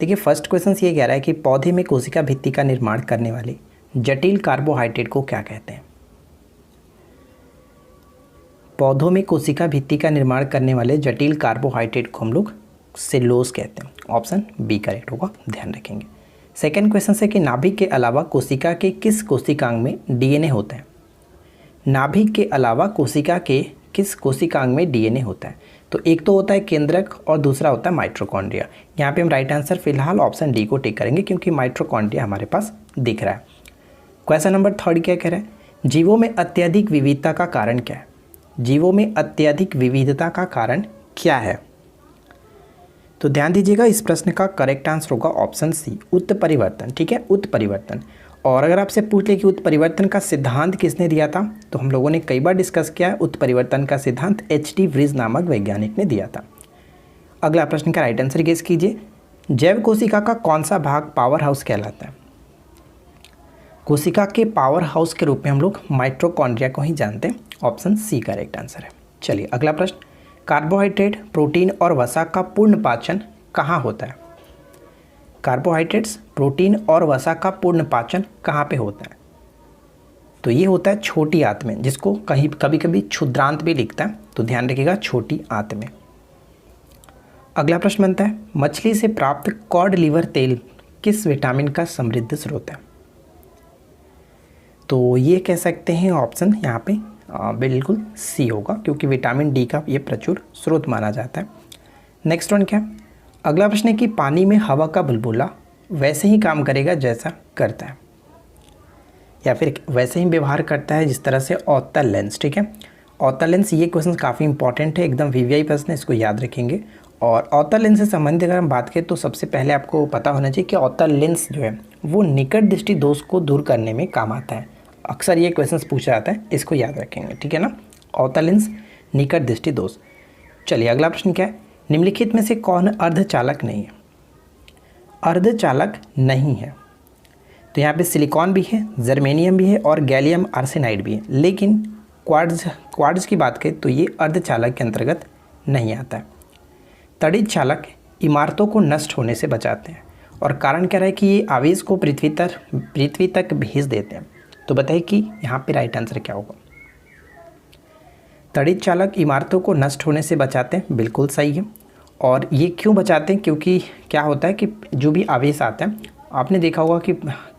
देखिए फर्स्ट क्वेश्चन ये कह रहा है कि पौधे में कोशिका भित्ति का निर्माण करने वाले जटिल कार्बोहाइड्रेट को क्या कहते हैं। पौधों में कोशिका भित्ति का निर्माण करने वाले जटिल कार्बोहाइड्रेट को हम लोग सेलुलोज कहते हैं, ऑप्शन बी करेक्ट होगा, ध्यान रखेंगे। सेकेंड क्वेश्चन से कि नाभिक के अलावा कोशिका के किस कोशिकांग में डीएनए होता है। नाभिक के अलावा कोशिका के किस कोशिकांग में डीएनए होता है। तो एक तो होता है केंद्रक और दूसरा होता है माइटोकॉन्ड्रिया। यहाँ पे हम राइट आंसर फिलहाल ऑप्शन डी को टिक करेंगे, क्योंकि माइटोकॉन्ड्रिया हमारे पास दिख रहा है। क्वेश्चन नंबर 3 क्या कह रहे हैं, जीवों में अत्यधिक विविधता का कारण क्या है। जीवों में अत्यधिक विविधता का कारण क्या है। तो ध्यान दीजिएगा, इस प्रश्न का करेक्ट आंसर होगा ऑप्शन सी, उत्परिवर्तन। ठीक है, उत्परिवर्तन। और अगर आपसे पूछ ले कि उत्परिवर्तन का सिद्धांत किसने दिया था, तो हम लोगों ने कई बार डिस्कस किया है, उत्परिवर्तन का सिद्धांत H.T. व्रिज नामक वैज्ञानिक ने दिया था। अगला प्रश्न का राइट आंसर गेस कीजिए। जैव कोशिका का कौन सा भाग पावर हाउस कहलाता है? कोशिका के पावर हाउस के रूप में हम लोग माइटोकॉन्ड्रिया को ही जानते हैं। ऑप्शन सी करेक्ट आंसर है। चलिए अगला प्रश्न, कार्बोहाइड्रेट, प्रोटीन और वसा का पूर्ण पाचन कहाँ होता है? कार्बोहाइड्रेट्स, प्रोटीन और वसा का पूर्ण पाचन कहाँ पे होता है? तो ये होता है छोटी आंत में, जिसको कहीं कभी कभी क्षुद्रांत भी लिखता है, तो ध्यान रखिएगा छोटी आंत में। अगला प्रश्न बनता है, मछली से प्राप्त कॉड लिवर तेल किस विटामिन का समृद्ध स्रोत है? तो ये कह सकते हैं ऑप्शन यहाँ पे बिल्कुल सी होगा, क्योंकि विटामिन डी का ये प्रचुर स्रोत माना जाता है। नेक्स्ट वन क्या है? अगला प्रश्न है कि पानी में हवा का बुलबुला वैसे ही काम करेगा जैसा करता है, या फिर वैसे ही व्यवहार करता है जिस तरह से अवतल लेंस। ठीक है, अवतल लेंस, ये क्वेश्चन काफ़ी इंपॉर्टेंट है, एकदम वीवीआई प्रश्न है, इसको याद रखेंगे। और अवतल लेंस से संबंधित अगर हम बात करें तो सबसे पहले आपको पता होना चाहिए कि अवतल लेंस जो है वो निकट दृष्टि दोष को दूर करने में काम आता है। अक्सर ये क्वेश्चन पूछा जाता है, इसको याद रखेंगे। ठीक है ना, अवतल लेंस, निकट दृष्टि दोष। चलिए अगला प्रश्न क्या है? निम्नलिखित में से कौन अर्धचालक नहीं है? अर्धचालक नहीं है तो यहाँ पे सिलिकॉन भी है, जर्मेनियम भी है और गैलियम आर्सेनाइड भी है, लेकिन क्वार्ट्ज की बात करें तो ये अर्धचालक के अंतर्गत नहीं आता है। तड़ित चालक इमारतों को नष्ट होने से बचाते हैं, और कारण क्या रहा है कि ये आवेश को पृथ्वी तक भेज देते हैं। तो बताइए कि यहाँ पे राइट आंसर क्या होगा? तड़ित चालक इमारतों को नष्ट होने से बचाते हैं, बिल्कुल सही है। और ये क्यों बचाते हैं? क्योंकि क्या होता है कि जो भी आवेश आता है, आपने देखा होगा कि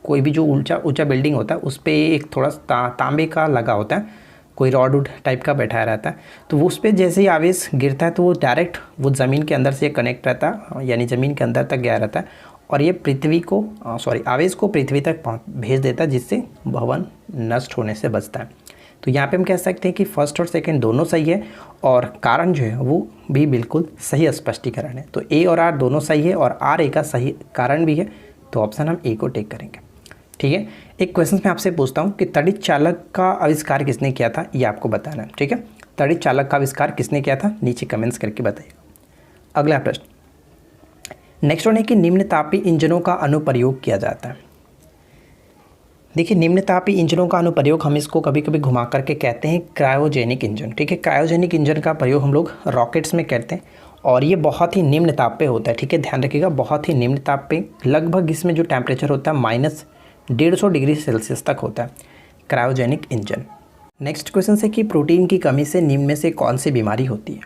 कोई भी जो ऊंचा बिल्डिंग होता है उस पर एक थोड़ा तांबे का लगा होता है, कोई रॉड वुड टाइप का बैठाया रहता है, तो वो उस पर जैसे ही आवेश गिरता है तो वो डायरेक्ट वो ज़मीन के अंदर से कनेक्ट रहता है, यानी ज़मीन के अंदर तक गया रहता है, और ये आवेश को पृथ्वी तक भेज देता है, जिससे भवन नष्ट होने से बचता है। तो यहाँ पे हम कह सकते हैं कि फर्स्ट और सेकंड दोनों सही है, और कारण जो है वो भी बिल्कुल सही स्पष्टीकरण है। तो ए और आर दोनों सही है, और आर ए का सही कारण भी है, तो ऑप्शन हम ए को टेक करेंगे। ठीक है, एक क्वेश्चन मैं आपसे पूछता हूँ कि तड़ित चालक का आविष्कार किसने किया था, ये आपको बताना है। ठीक है, तड़ित चालक का आविष्कार किसने किया था, नीचे कमेंट्स करके बताइएगा। अगला प्रश्न, नेक्स्ट वन है कि निम्न तापी इंजनों का अनुप्रयोग किया जाता है। देखिए, निम्न तापी इंजनों का अनुप्रयोग हम इसको कभी कभी घुमा करके कहते हैं क्रायोजेनिक इंजन। ठीक है, क्रायोजेनिक इंजन का प्रयोग हम लोग रॉकेट्स में करते हैं, और ये बहुत ही निम्न ताप पे होता है। ठीक है, ध्यान रखिएगा, बहुत ही निम्न ताप पे, लगभग इसमें जो टेम्परेचर होता है -150 डिग्री सेल्सियस तक होता है क्रायोजेनिक इंजन। नेक्स्ट क्वेश्चन है कि प्रोटीन की कमी से निम्न में से कौन सी बीमारी होती है?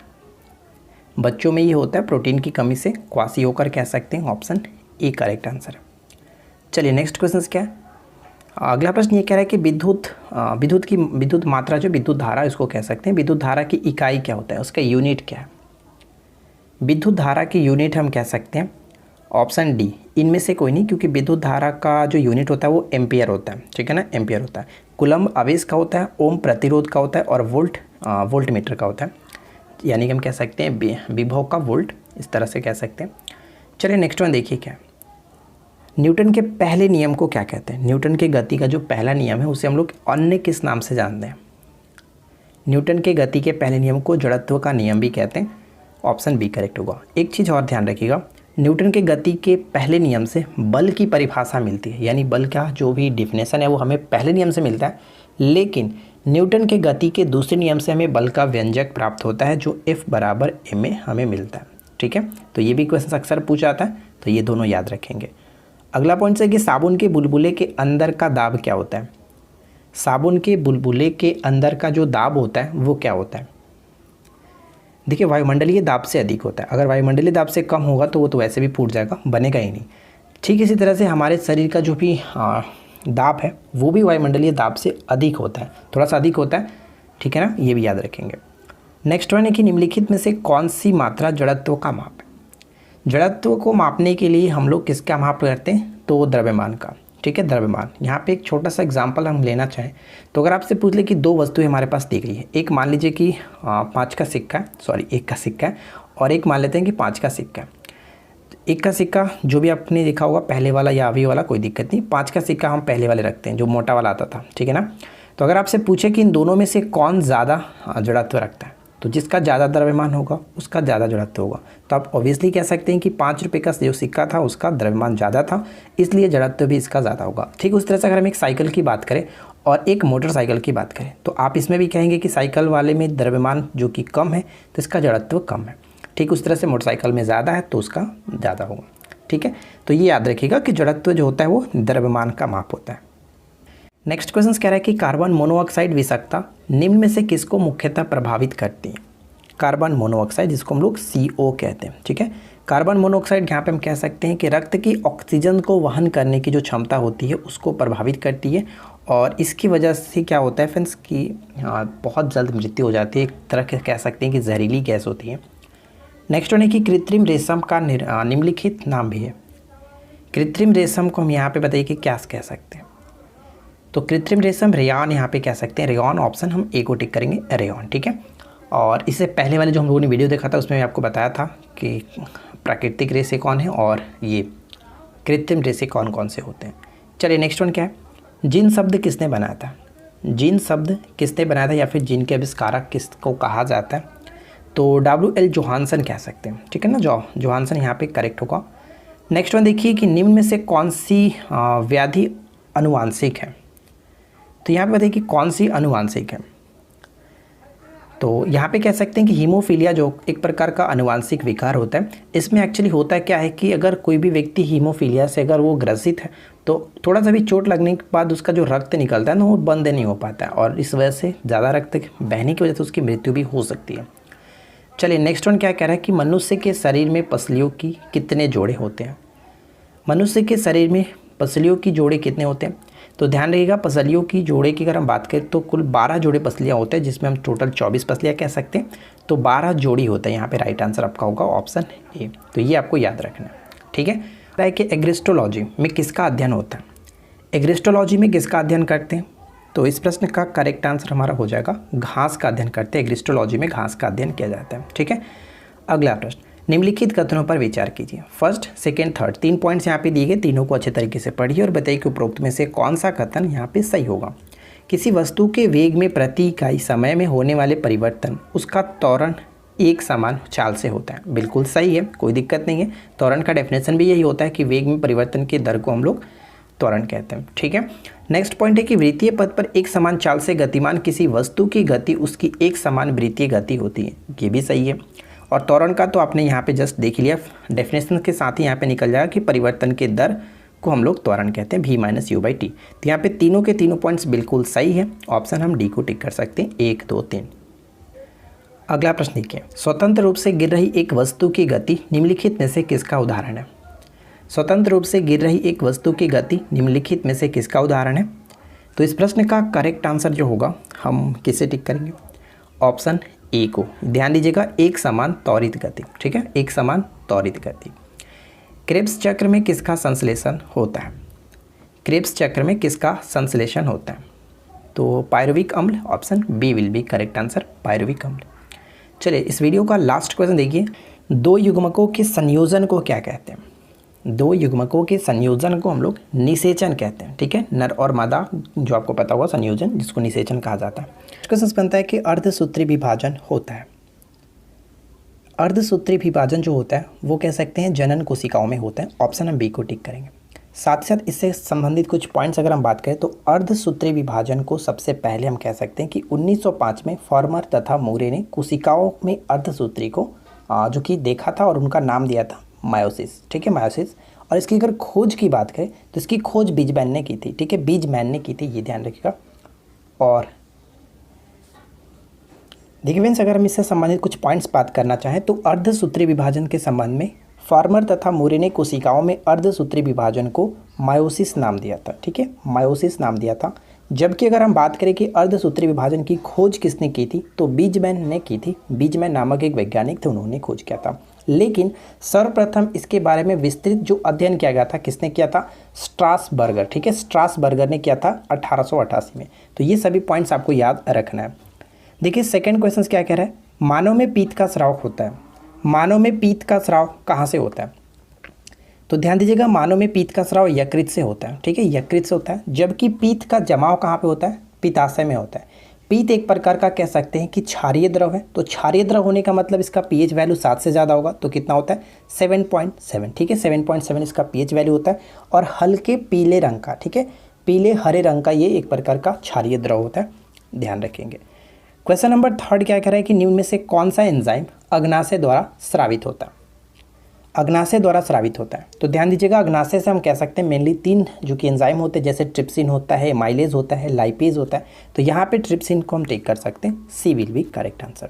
बच्चों में ये होता है प्रोटीन की कमी से क्वासियोकर कह सकते हैं, ऑप्शन ए करेक्ट आंसर है। चलिए नेक्स्ट क्वेश्चन क्या है? अगला प्रश्न ये कह रहा है कि विद्युत मात्रा, जो विद्युत धारा इसको कह सकते हैं, विद्युत धारा की इकाई क्या होता है, उसका यूनिट क्या है? विद्युत धारा की यूनिट हम कह सकते हैं ऑप्शन डी, इनमें से कोई नहीं, क्योंकि विद्युत धारा का जो यूनिट होता है वो एम्पियर होता है। ठीक है ना, एम्पियर होता है। कूलम्ब आवेश का होता है, ओम प्रतिरोध का होता है, और वोल्ट मीटर का होता है, यानी कि हम कह सकते हैं विभव का वोल्ट, इस तरह से कह सकते हैं। चलिए नेक्स्ट वन देखिए क्या, न्यूटन के पहले नियम को क्या कहते हैं? न्यूटन के गति का जो पहला नियम है उसे हम लोग अन्य किस नाम से जानते हैं? न्यूटन के गति के पहले नियम को जड़त्व का नियम भी कहते हैं, ऑप्शन बी करेक्ट होगा। एक चीज़ और ध्यान रखिएगा, न्यूटन के गति के पहले नियम से बल की परिभाषा मिलती है, यानी बल का जो भी डिफिनेशन है वो हमें पहले नियम से मिलता है, लेकिन न्यूटन के गति के दूसरे नियम से हमें बल का व्यंजक प्राप्त होता है, जो F = ma हमें मिलता है। ठीक है, तो ये भी क्वेश्चन अक्सर पूछा जाता है, तो ये दोनों याद रखेंगे। अगला पॉइंट है कि साबुन के बुलबुले के अंदर का दाब क्या होता है? साबुन के बुलबुले के अंदर का जो दाब होता है वो क्या होता है? देखिए, वायुमंडलीय दाब से अधिक होता है। अगर वायुमंडलीय दाब से कम होगा तो वो तो वैसे भी फूट जाएगा, बनेगा ही नहीं। ठीक इसी तरह से हमारे शरीर का जो भी दाब है वो भी वायुमंडलीय दाब से अधिक होता है, थोड़ा सा अधिक होता है। ठीक है ना, ये भी याद रखेंगे। नेक्स्ट वन है कि निम्नलिखित में से कौन सी मात्रा जड़त्व का माप है? जड़त्व को मापने के लिए हम लोग किसका माप करते हैं? तो द्रव्यमान का। ठीक है, द्रव्यमान। यहाँ पे एक छोटा सा एग्जांपल हम लेना चाहें तो अगर आपसे पूछ ले कि दो वस्तुएं हमारे पास दिख रही है, एक मान लीजिए कि 1 का सिक्का है, और एक मान लेते हैं कि 5 का सिक्का है। 1 का सिक्का जो भी आपने देखा होगा पहले वाला या अभी वाला कोई दिक्कत नहीं, 5 का सिक्का हम पहले वाले रखते हैं जो मोटा वाला आता था, ठीक है ना। तो अगर आपसे पूछे कि इन दोनों में से कौन ज़्यादा जड़त्व रखता है, तो जिसका ज़्यादा द्रव्यमान होगा उसका ज़्यादा जड़त्व होगा। तो आप ऑब्वियसली कह सकते हैं कि 5 रुपये का जो सिक्का था उसका द्रव्यमान ज़्यादा था, इसलिए जड़त्व भी इसका ज़्यादा होगा। ठीक उस तरह से अगर हम एक साइकिल की बात करें और एक मोटरसाइकिल की बात करें, तो आप इसमें भी कहेंगे कि साइकिल वाले में द्रव्यमान जो कि कम है तो इसका जड़त्व कम है। ठीक उस तरह से मोटरसाइकिल में ज़्यादा है तो उसका ज़्यादा होगा। ठीक है, तो ये याद रखिएगा कि जड़त्व जो होता है वो द्रव्यमान का माप होता है। नेक्स्ट क्वेश्चन कह रहा है कि कार्बन मोनोऑक्साइड विषाक्तता निम्न में से किसको मुख्यतः प्रभावित करती है। कार्बन मोनोऑक्साइड जिसको हम लोग CO कहते हैं। ठीक है, कार्बन मोनोऑक्साइड यहाँ पे हम कह सकते हैं कि रक्त की ऑक्सीजन को वहन करने की जो क्षमता होती है उसको प्रभावित करती है, और इसकी वजह से क्या होता है फ्रेंड्स कि बहुत जल्द मृत्यु हो जाती है। एक तरह के कह सकते हैं कि जहरीली गैस होती है। नेक्स्ट वन है कि कृत्रिम रेशम का निम्नलिखित नाम भी है। कृत्रिम रेशम को हम यहाँ पे बताइए कि क्या कह सकते हैं। तो कृत्रिम रेशम रेयॉन यहाँ पे कह सकते हैं, रेयॉन ऑप्शन हम ए को टिक करेंगे, रेयॉन। ठीक है, और इससे पहले वाले जो हम लोगों ने वीडियो देखा था उसमें मैं आपको बताया था कि प्राकृतिक रेशे कौन है और ये कृत्रिम रेशे कौन कौन से होते हैं। चलिए नेक्स्ट वन क्या है, जीन शब्द किसने बनाया था। जीन शब्द किसने बनाया था या फिर जीन के आविष्कारक किसको कहा जाता है, तो WL जोहानसन कह सकते हैं। ठीक है ना, जोहानसन यहाँ पे करेक्ट होगा। नेक्स्ट वन देखिए कि निम्न में से कौन सी व्याधि अनुवांशिक है। तो यहाँ पे बताइए कि कौन सी अनुवांशिक है। तो यहाँ पे कह सकते हैं कि हीमोफीलिया जो एक प्रकार का अनुवांशिक विकार होता है, इसमें एक्चुअली होता है क्या है कि अगर कोई भी व्यक्ति हीमोफीलिया से अगर वो ग्रसित है तो थोड़ा सा भी चोट लगने के बाद उसका जो रक्त निकलता है ना वो बंद नहीं हो पाता है, और इस वजह से ज़्यादा रक्त बहने की वजह से उसकी मृत्यु भी हो सकती है। चलिए नेक्स्ट वन क्या कह रहा है कि मनुष्य के शरीर में पसलियों की कितने जोड़े होते हैं। मनुष्य के शरीर में पसलियों की जोड़े कितने होते हैं, तो ध्यान रखिएगा पसलियों की जोड़े की अगर हम बात करें तो कुल 12 जोड़े पसलियाँ होते हैं, जिसमें हम टोटल 24 पसलियाँ कह सकते हैं। तो 12 जोड़ी होता है, यहाँ पे राइट आंसर आपका होगा ऑप्शन ए। तो ये आपको याद रखना है। ठीक है कि एग्रिस्टोलॉजी में किसका अध्ययन होता है। एग्रिस्टोलॉजी में किसका अध्ययन करते हैं, तो इस प्रश्न का करेक्ट आंसर हमारा हो जाएगा घास का अध्ययन करते हैं। एग्रिस्टोलॉजी में घास का अध्ययन किया जाता है। ठीक है, अगला प्रश्न, निम्नलिखित कथनों पर विचार कीजिए। फर्स्ट, सेकेंड, थर्ड, 3 पॉइंट्स यहाँ पे दिए गए, तीनों को अच्छे तरीके से पढ़िए और बताइए कि उपरोक्त में से कौन सा कथन यहाँ पे सही होगा। किसी वस्तु के वेग में प्रति इकाई समय में होने वाले परिवर्तन उसका त्वरण एक समान चाल से होता है। बिल्कुल सही है, कोई दिक्कत नहीं है। त्वरण का डेफिनेशन भी यही होता है कि वेग में परिवर्तन के दर को हम लोग त्वरण कहते हैं। ठीक है, नेक्स्ट पॉइंट है कि वृत्तीय पथ पर एक समान चाल से गतिमान किसी वस्तु की गति उसकी एक समान वृत्तीय गति होती है। ये भी सही है। और त्वरण का तो आपने यहाँ पे जस्ट देख लिया, डेफिनेशन के साथ ही यहाँ पे निकल जाएगा कि परिवर्तन के दर को हम लोग त्वरण कहते हैं, v-u/t। तो यहाँ पे तीनों के तीनों पॉइंट्स बिल्कुल सही है। ऑप्शन हम डी को टिक कर सकते हैं, 1, 2, 3। अगला प्रश्न देखिए, स्वतंत्र रूप से गिर रही एक वस्तु की गति निम्नलिखित में से किसका उदाहरण है। स्वतंत्र रूप से गिर रही एक वस्तु की गति निम्नलिखित में से किसका उदाहरण है। तो इस प्रश्न का करेक्ट आंसर जो होगा हम किसे टिक करेंगे, ऑप्शन ए को। ध्यान दीजिएगा, एक समान त्वरित गति। ठीक है, एक समान त्वरित गति। क्रेब्स चक्र में किसका संश्लेषण होता है। क्रेब्स चक्र में किसका संश्लेषण होता है, तो पायरुविक अम्ल, option B will be correct answer, pyruvic अम्ल। चलिए इस वीडियो का लास्ट क्वेश्चन देखिए, दो युग्मकों के संयोजन को क्या कहते हैं। दो युग्मकों के संयोजन को हम लोग निषेचन कहते हैं। ठीक है, नर और मादा जो आपको पता होगा संयोजन, जिसको निषेचन कहा जाता है। क्वेश्चन बनता है कि अर्धसूत्री विभाजन होता है। अर्धसूत्री विभाजन जो होता है वो कह सकते हैं जनन कोशिकाओं में होता है। ऑप्शन हम बी को टिक करेंगे। साथ ही साथ इससे संबंधित कुछ पॉइंट्स अगर हम बात करें तो अर्धसूत्री विभाजन को सबसे पहले हम कह सकते हैं कि 1905 में फॉर्मर तथा मूरे ने कोशिकाओं में अर्धसूत्री को जो कि देखा था और उनका नाम दिया था मायोसिस। ठीक है, मायोसिस। और इसकी अगर खोज की बात करें तो इसकी खोज बीजमैन ने की थी। ठीक है, बीजमैन ने की थी, ये ध्यान रखिएगा। और देखिए फ्रेंड्स, अगर हम इससे संबंधित कुछ पॉइंट्स बात करना चाहें तो अर्धसूत्री विभाजन के संबंध में फार्मर तथा मूरे ने कोशिकाओं में अर्धसूत्री विभाजन को मायोसिस नाम दिया था। ठीक है, मायोसिस नाम दिया था। जबकि अगर हम बात करें कि अर्धसूत्री विभाजन की खोज किसने की थी तो बीजमैन ने की थी। बीजमैन नामक एक वैज्ञानिक थे, उन्होंने खोज किया था। लेकिन सर्वप्रथम इसके बारे में विस्तृत जो अध्ययन किया गया था किसने किया था, स्ट्रासबर्गर। ठीक है, स्ट्रासबर्गर ने किया था 1888 में। तो ये सभी पॉइंट्स आपको याद रखना है। देखिए सेकंड क्वेश्चन क्या कह रहा है, मानव में पीत का स्राव होता है। मानव में पीत का स्राव कहाँ से होता है। तो ध्यान दीजिएगा, मानव में पीत का स्राव यकृत से होता है, ठीक है, यकृत से होता है, जबकि पीत का जमाव कहाँ पे होता है, पित्ताशय में होता है। पीत एक प्रकार का कह सकते हैं कि क्षारीय द्रव है, तो क्षारीय द्रव होने का मतलब इसका पीएच वैल्यू 7 से ज़्यादा होगा, तो कितना होता है 7.7, ठीक है, 7.7 इसका पीएच वैल्यू होता है। और हल्के पीले रंग का, ठीक है, पीले हरे रंग का ये एक प्रकार का क्षारीय द्रव होता है, ध्यान रखेंगे। क्वेश्चन नंबर 3 क्या कह रहा है कि निम्न में से कौन सा एंजाइम अग्नाशय द्वारा स्रावित होता है, अग्नाशय द्वारा स्रावित होता है। तो ध्यान दीजिएगा, अग्नाशय से हम कह सकते हैं मेनली 3 जो कि एंजाइम होते हैं, जैसे ट्रिप्सिन होता है, माइलेज होता है, लाइपेज होता है। तो यहाँ पे ट्रिप्सिन को हम टेक कर सकते हैं, C will be correct answer.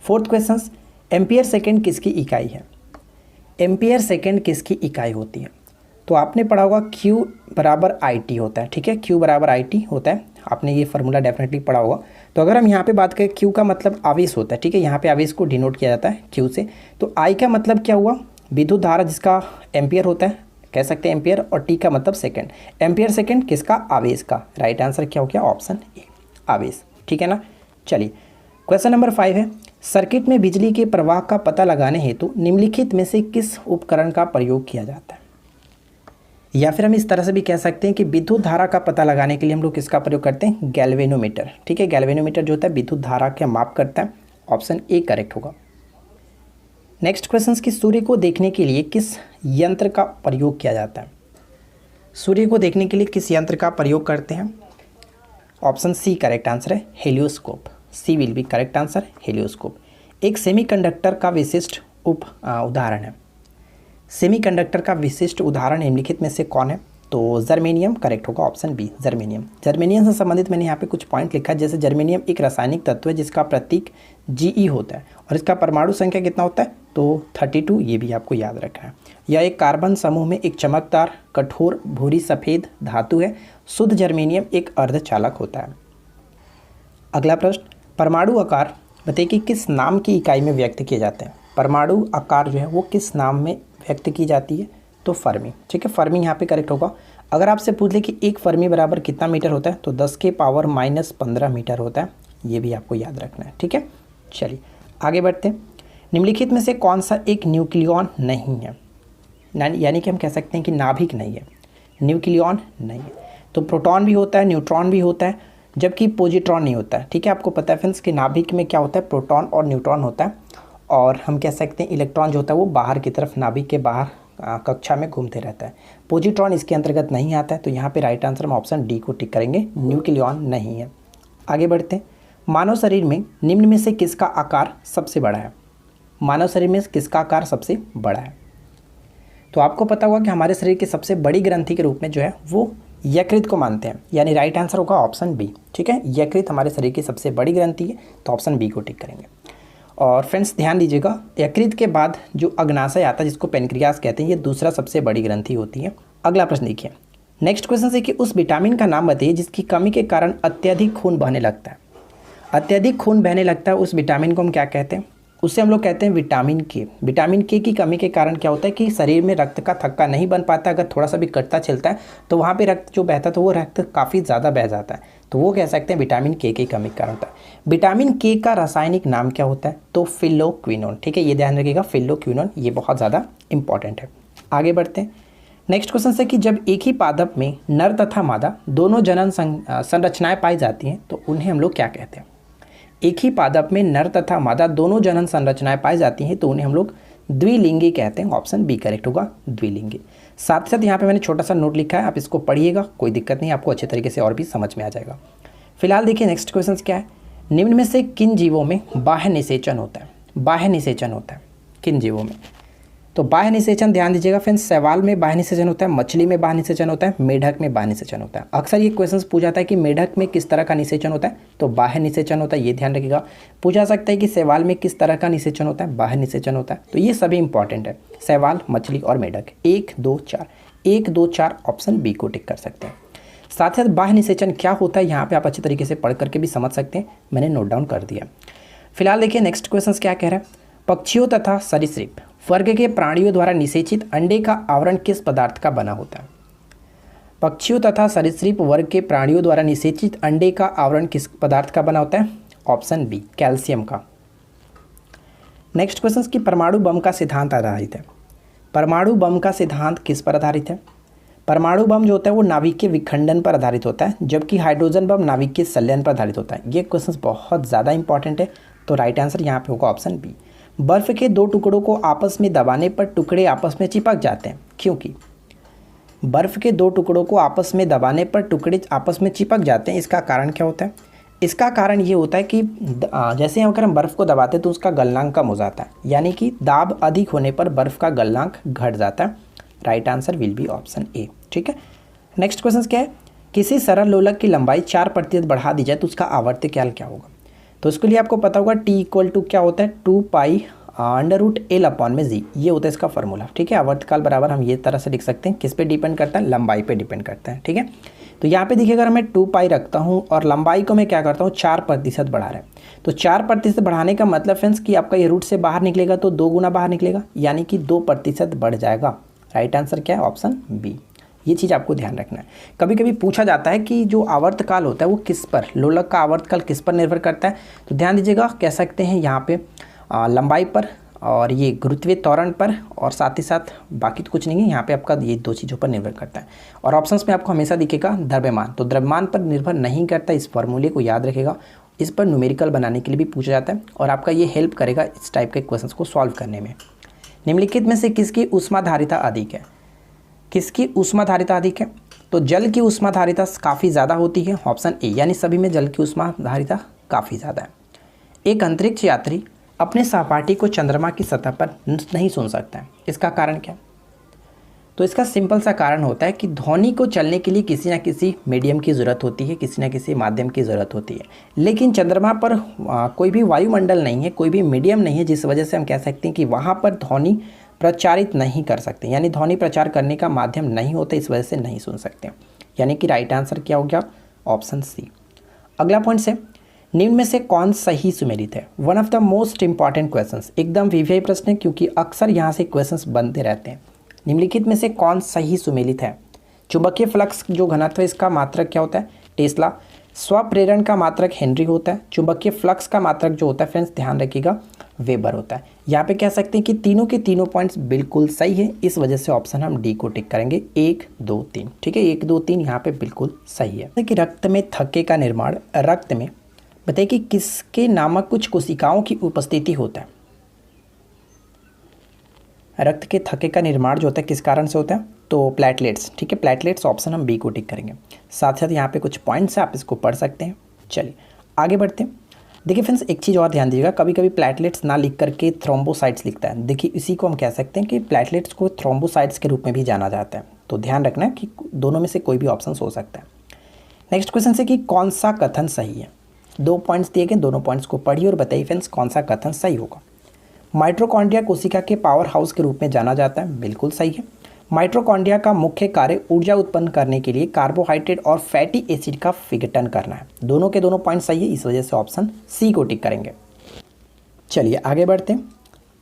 4th question, ampere second किसकी इकाई है, एम्पियर सेकेंड किसकी इकाई होती है। तो आपने पढ़ा होगा Q बराबर IT होता है, ठीक है, Q बराबर IT होता है, आपने ये फार्मूला डेफिनेटली पढ़ा होगा। तो अगर हम यहाँ पे बात करें, Q का मतलब आवेश होता है, ठीक है, यहाँ पे आवेश को डिनोट किया जाता है Q से। तो I का मतलब क्या हुआ, विद्युत धारा जिसका एम्पियर होता है, कह सकते हैं एम्पियर, और T का मतलब सेकंड, एम्पियर सेकंड किसका, आवेश का। राइट आंसर क्या हो गया, ऑप्शन ए, आवेश, ठीक है ना। चलिए क्वेश्चन नंबर 5 है, सर्किट में बिजली के प्रवाह का पता लगाने हेतु निम्नलिखित में से किस उपकरण का प्रयोग किया जाता है। या फिर हम इस तरह से भी कह सकते हैं कि विद्युत धारा का पता लगाने के लिए हम लोग किसका प्रयोग करते हैं, गैल्वेनोमीटर, ठीक है, गैल्वेनोमीटर जो होता है विद्युत धारा का माप करता है, ऑप्शन ए करेक्ट होगा। नेक्स्ट क्वेश्चन की सूर्य को देखने के लिए किस यंत्र का प्रयोग किया जाता है, सूर्य को देखने के लिए किस यंत्र का प्रयोग करते हैं, ऑप्शन सी करेक्ट आंसर है, हेलियोस्कोप, सी विल बी करेक्ट आंसर, हेलियोस्कोप। एक सेमीकंडक्टर का विशिष्ट उदाहरण है, सेमीकंडक्टर का विशिष्ट उदाहरण निम्नलिखित में से कौन है। तो जर्मेनियम करेक्ट होगा, ऑप्शन बी जर्मेनियम। जर्मेनियम से संबंधित मैंने यहाँ पे कुछ पॉइंट लिखा है, जैसे जर्मेनियम एक रासायनिक तत्व है जिसका प्रतीक Ge होता है और इसका परमाणु संख्या कितना होता है, तो 32, ये भी आपको याद रखना है। यह एक कार्बन समूह में एक चमकदार कठोर भूरी सफ़ेद धातु है। शुद्ध जर्मेनियम एक अर्धचालक होता है। अगला प्रश्न, परमाणु आकार बताइए कि किस नाम की इकाई में व्यक्त किए जाते हैं, परमाणु आकार जो है वो किस नाम में व्यक्त की जाती है, तो फर्मी, ठीक है, फर्मी यहाँ पे करेक्ट होगा। अगर आपसे पूछ ले कि एक फर्मी बराबर कितना मीटर होता है, तो 10 के पावर -15 मीटर होता है, ये भी आपको याद रखना है, ठीक है। चलिए आगे बढ़ते हैं, निम्नलिखित में से कौन सा एक न्यूक्लियॉन नहीं है, यानी कि हम कह सकते हैं कि नाभिक नहीं है, न्यूक्लियॉन नहीं है। तो प्रोटॉन भी होता है, न्यूट्रॉन भी होता है, जबकि पॉजिट्रॉन नहीं होता है, ठीक है। आपको पता है फ्रेंड्स कि नाभिक में क्या होता है, प्रोटॉन और न्यूट्रॉन होता है, और हम कह सकते हैं इलेक्ट्रॉन जो होता है वो बाहर की तरफ, नाभिक के बाहर कक्षा में घूमते रहता है। पॉजिट्रॉन इसके अंतर्गत नहीं आता है, तो यहाँ पे राइट आंसर हम ऑप्शन डी को टिक करेंगे, न्यूक्लियॉन नहीं है। आगे बढ़ते हैं, मानव शरीर में निम्न में से किसका आकार सबसे बड़ा है, मानव शरीर में किसका आकार सबसे बड़ा है। तो आपको पता होगा कि हमारे शरीर की सबसे बड़ी ग्रंथि के रूप में जो है वो यकृत को मानते हैं, यानी राइट आंसर होगा ऑप्शन बी, ठीक है, यकृत हमारे शरीर की सबसे बड़ी ग्रंथि है, तो ऑप्शन बी को टिक करेंगे। और फ्रेंड्स ध्यान दीजिएगा, यकृत के बाद जो अग्नाशय आता है जिसको पेनक्रियास कहते हैं, ये दूसरा सबसे बड़ी ग्रंथि होती है। अगला प्रश्न देखिए, नेक्स्ट क्वेश्चन है कि उस विटामिन का नाम बताइए जिसकी कमी के कारण अत्यधिक खून बहने लगता है। अत्यधिक खून बहने लगता है, उस विटामिन को हम क्या कहते हैं, उससे हम लोग कहते हैं विटामिन के। विटामिन के की कमी के कारण क्या होता है कि शरीर में रक्त का थक्का नहीं बन पाता, अगर थोड़ा सा भी कटता चलता है तो वहाँ पे रक्त जो बहता है तो वो रक्त काफ़ी ज़्यादा बह जाता है, तो वो कह सकते हैं विटामिन के की कमी के कारण होता है। विटामिन के का रासायनिक नाम क्या होता है, तो फिलोक्विनोन, ठीक है, ये ध्यान रखिएगा, फिलोक्विनोन, ये बहुत ज़्यादा इंपॉर्टेंट है। आगे बढ़ते हैं, नेक्स्ट क्वेश्चन है कि जब एक ही पादप में नर तथा मादा दोनों जनन संरचनाएँ पाई जाती हैं तो उन्हें हम लोग क्या कहते हैं। एक ही पादप में नर तथा मादा दोनों जनन संरचनाएं पाई जाती हैं तो उन्हें हम लोग द्विलिंगी कहते हैं, ऑप्शन बी करेक्ट होगा, द्विलिंगी। साथ ही साथ यहाँ पे मैंने छोटा सा नोट लिखा है, आप इसको पढ़िएगा, कोई दिक्कत नहीं, आपको अच्छे तरीके से और भी समझ में आ जाएगा। फिलहाल देखिए नेक्स्ट क्वेश्चन क्या है, निम्न में से किन जीवों में बाह्य निषेचन होता है, बाह्य निषेचन होता है किन जीवों में। तो बाह्य निषेचन ध्यान दीजिएगा फ्रेंड्स, शैवाल में बाह्य निषेचन होता है, मछली में बाह्य निषेचन होता है, मेढक में बाह्य निषेचन होता है। अक्सर ये क्वेश्चन पूछा जाता है कि मेढक में किस तरह का निषेचन होता है, तो बाह्य निषेचन होता है, ये ध्यान रखिएगा। पूछा सकता है कि शैवाल में किस तरह का निषेचन होता है, बाह्य निषेचन होता है, तो ये सभी इंपॉर्टेंट है, शैवाल, मछली और मेढक। 1 2 4 1 2 4 ऑप्शन बी को टिक कर सकते हैं। साथ ही साथ बाह्य निषेचन क्या होता है यहाँ पे आप अच्छे तरीके से पढ़ करके भी समझ सकते हैं, मैंने नोट डाउन कर दिया। फिलहाल देखिए नेक्स्ट क्वेश्चन क्या कह रहा है, पक्षियों तथा सरीसृप वर्ग के प्राणियों द्वारा निषेचित अंडे का आवरण किस पदार्थ का बना होता है। पक्षियों तथा सरीसृप वर्ग के प्राणियों द्वारा निषेचित अंडे का आवरण किस पदार्थ का बना होता है, ऑप्शन बी कैल्शियम का। नेक्स्ट क्वेश्चन की परमाणु बम का सिद्धांत आधारित है, परमाणु बम का सिद्धांत किस पर आधारित है? परमाणु बम जो होता है वो नाभिक के विखंडन पर आधारित होता है, जबकि हाइड्रोजन बम नाभिक के संलयन पर आधारित होता है। ये क्वेश्चन बहुत ज़्यादा इंपॉर्टेंट है, तो राइट आंसर यहाँ पे होगा ऑप्शन बी। बर्फ़ के दो टुकड़ों को आपस में दबाने पर टुकड़े आपस में चिपक जाते हैं, क्योंकि बर्फ़ के दो टुकड़ों को आपस में दबाने पर टुकड़े आपस में चिपक जाते हैं। इसका कारण क्या होता है? इसका कारण ये होता है कि जैसे अगर हम बर्फ़ को दबाते हैं तो उसका गलनांक कम हो जाता है, यानी कि दाब अधिक होने पर बर्फ़ का गलनांक घट जाता है। Right answer will be option A. ठीक है, नेक्स्ट क्वेश्चन क्या है? किसी सरल लोलक की लंबाई 4% बढ़ा दी जाए तो उसका आवर्तकाल क्या होगा? तो इसके लिए आपको पता होगा टी इक्वल टू क्या होता है, 2 पाई √L/g, ये होता है इसका फॉर्मूला। ठीक है, आवर्तकाल बराबर हम ये तरह से लिख सकते हैं, किस पे डिपेंड करता है? लंबाई पे डिपेंड करता है। ठीक है, तो यहाँ पे देखिए अगर मैं 2 पाई रखता हूँ और लंबाई को मैं क्या करता हूँ 4% बढ़ा रहा है, तो 4% बढ़ाने का मतलब फ्रेंड्स कि आपका ये रूट से बाहर निकलेगा तो 2 गुना बाहर निकलेगा, यानी कि 2% बढ़ जाएगा। राइट आंसर क्या है? Option B. ये चीज़ आपको ध्यान रखना है। कभी कभी पूछा जाता है कि जो आवर्तकाल होता है वो किस पर, लोलक का आवर्तकाल किस पर निर्भर करता है, तो ध्यान दीजिएगा, कह सकते हैं यहाँ पे लंबाई पर और ये गुरुत्वीय त्वरण पर, और साथ ही साथ बाकी तो कुछ नहीं है, यहाँ पे आपका ये दो चीज़ों पर निर्भर करता है। और ऑप्शंस में आपको हमेशा दिखेगा द्रव्यमान, तो द्रव्यमान पर निर्भर नहीं करता, इस फॉर्मूले को याद रखेगा। इस पर न्यूमेरिकल बनाने के लिए भी पूछा जाता है और आपका ये हेल्प करेगा इस टाइप के क्वेश्चंस को सॉल्व करने में। निम्नलिखित में से किसकी ऊष्माधारिता अधिक है? किसकी ऊष्माधारिता अधिक है? तो जल की ऊष्माधारिता काफ़ी ज़्यादा होती है, ऑप्शन ए, यानी सभी में जल की ऊष्माधारिता काफ़ी ज़्यादा है। एक अंतरिक्ष यात्री अपने सहपाठी को चंद्रमा की सतह पर नहीं सुन सकता है, इसका कारण क्या? तो इसका सिंपल सा कारण होता है कि ध्वनि को चलने के लिए किसी न किसी मीडियम की ज़रूरत होती है, किसी न किसी माध्यम की ज़रूरत होती है, लेकिन चंद्रमा पर कोई भी वायुमंडल नहीं है, कोई भी मीडियम नहीं है, जिस वजह से हम कह सकते हैं कि वहाँ पर ध्वनि प्रचारित नहीं कर सकते, यानी ध्वनि प्रचार करने का माध्यम नहीं होता, इस वजह से नहीं सुन सकते, यानी कि राइट आंसर क्या हो गया? Option C. अगला पॉइंट से, निम्न में से कौन सही सुमेलित है? One of the most important questions, एकदम वीवीआई प्रश्न है क्योंकि अक्सर यहाँ से क्वेश्चंस बनते रहते हैं। निम्नलिखित में से कौन सही सुमेलित है? चुंबकीय फ्लक्स जो घनत्व है इसका मात्रक क्या होता है? टेस्ला। स्वप्रेरण का मात्रक हेनरी होता है। चुंबकीय फ्लक्स का मात्रक जो होता है फ्रेंड्स ध्यान रखिएगा वेबर होता है। यहाँ पे कह सकते हैं कि तीनों के तीनों पॉइंट्स बिल्कुल सही है, इस वजह से ऑप्शन हम डी को टिक करेंगे, 1 2 3। ठीक है, 1 2 3 यहाँ पे बिल्कुल सही है। कि रक्त में थक्के का निर्माण, रक्त में बताइए कि किसके नामक कुछ कोशिकाओं की उपस्थिति होता है? रक्त के थक्के का निर्माण जो होता है किस कारण से होता है? तो प्लेटलेट्स। ठीक है, प्लेटलेट्स, ऑप्शन हम बी को टिक करेंगे। साथ साथ यहाँ पे कुछ पॉइंट्स है, आप इसको पढ़ सकते हैं। चलिए आगे बढ़ते हैं। देखिए फ्रेंड्स, एक चीज़ और ध्यान दीजिएगा, कभी कभी प्लेटलेट्स ना लिख करके थ्रोम्बोसाइट्स लिखता है। देखिए इसी को हम कह सकते हैं कि प्लेटलेट्स को थ्रोम्बोसाइट्स के रूप में भी जाना जाता है, तो ध्यान रखना है कि दोनों में से कोई भी ऑप्शन हो सकता है। नेक्स्ट क्वेश्चन से कि कौन सा कथन सही है? 2 पॉइंट्स दिए गए, दोनों पॉइंट्स को पढ़िए और बताइए फ्रेंड्स कौन सा कथन सही होगा। माइटोकॉन्ड्रिया कोशिका के पावर हाउस के रूप में जाना जाता है, बिल्कुल सही है। माइटोकॉन्ड्रिया का मुख्य कार्य ऊर्जा उत्पन्न करने के लिए कार्बोहाइड्रेट और फैटी एसिड का विघटन करना है। दोनों के दोनों पॉइंट सही है, इस वजह से ऑप्शन सी को टिक करेंगे। चलिए आगे बढ़ते हैं।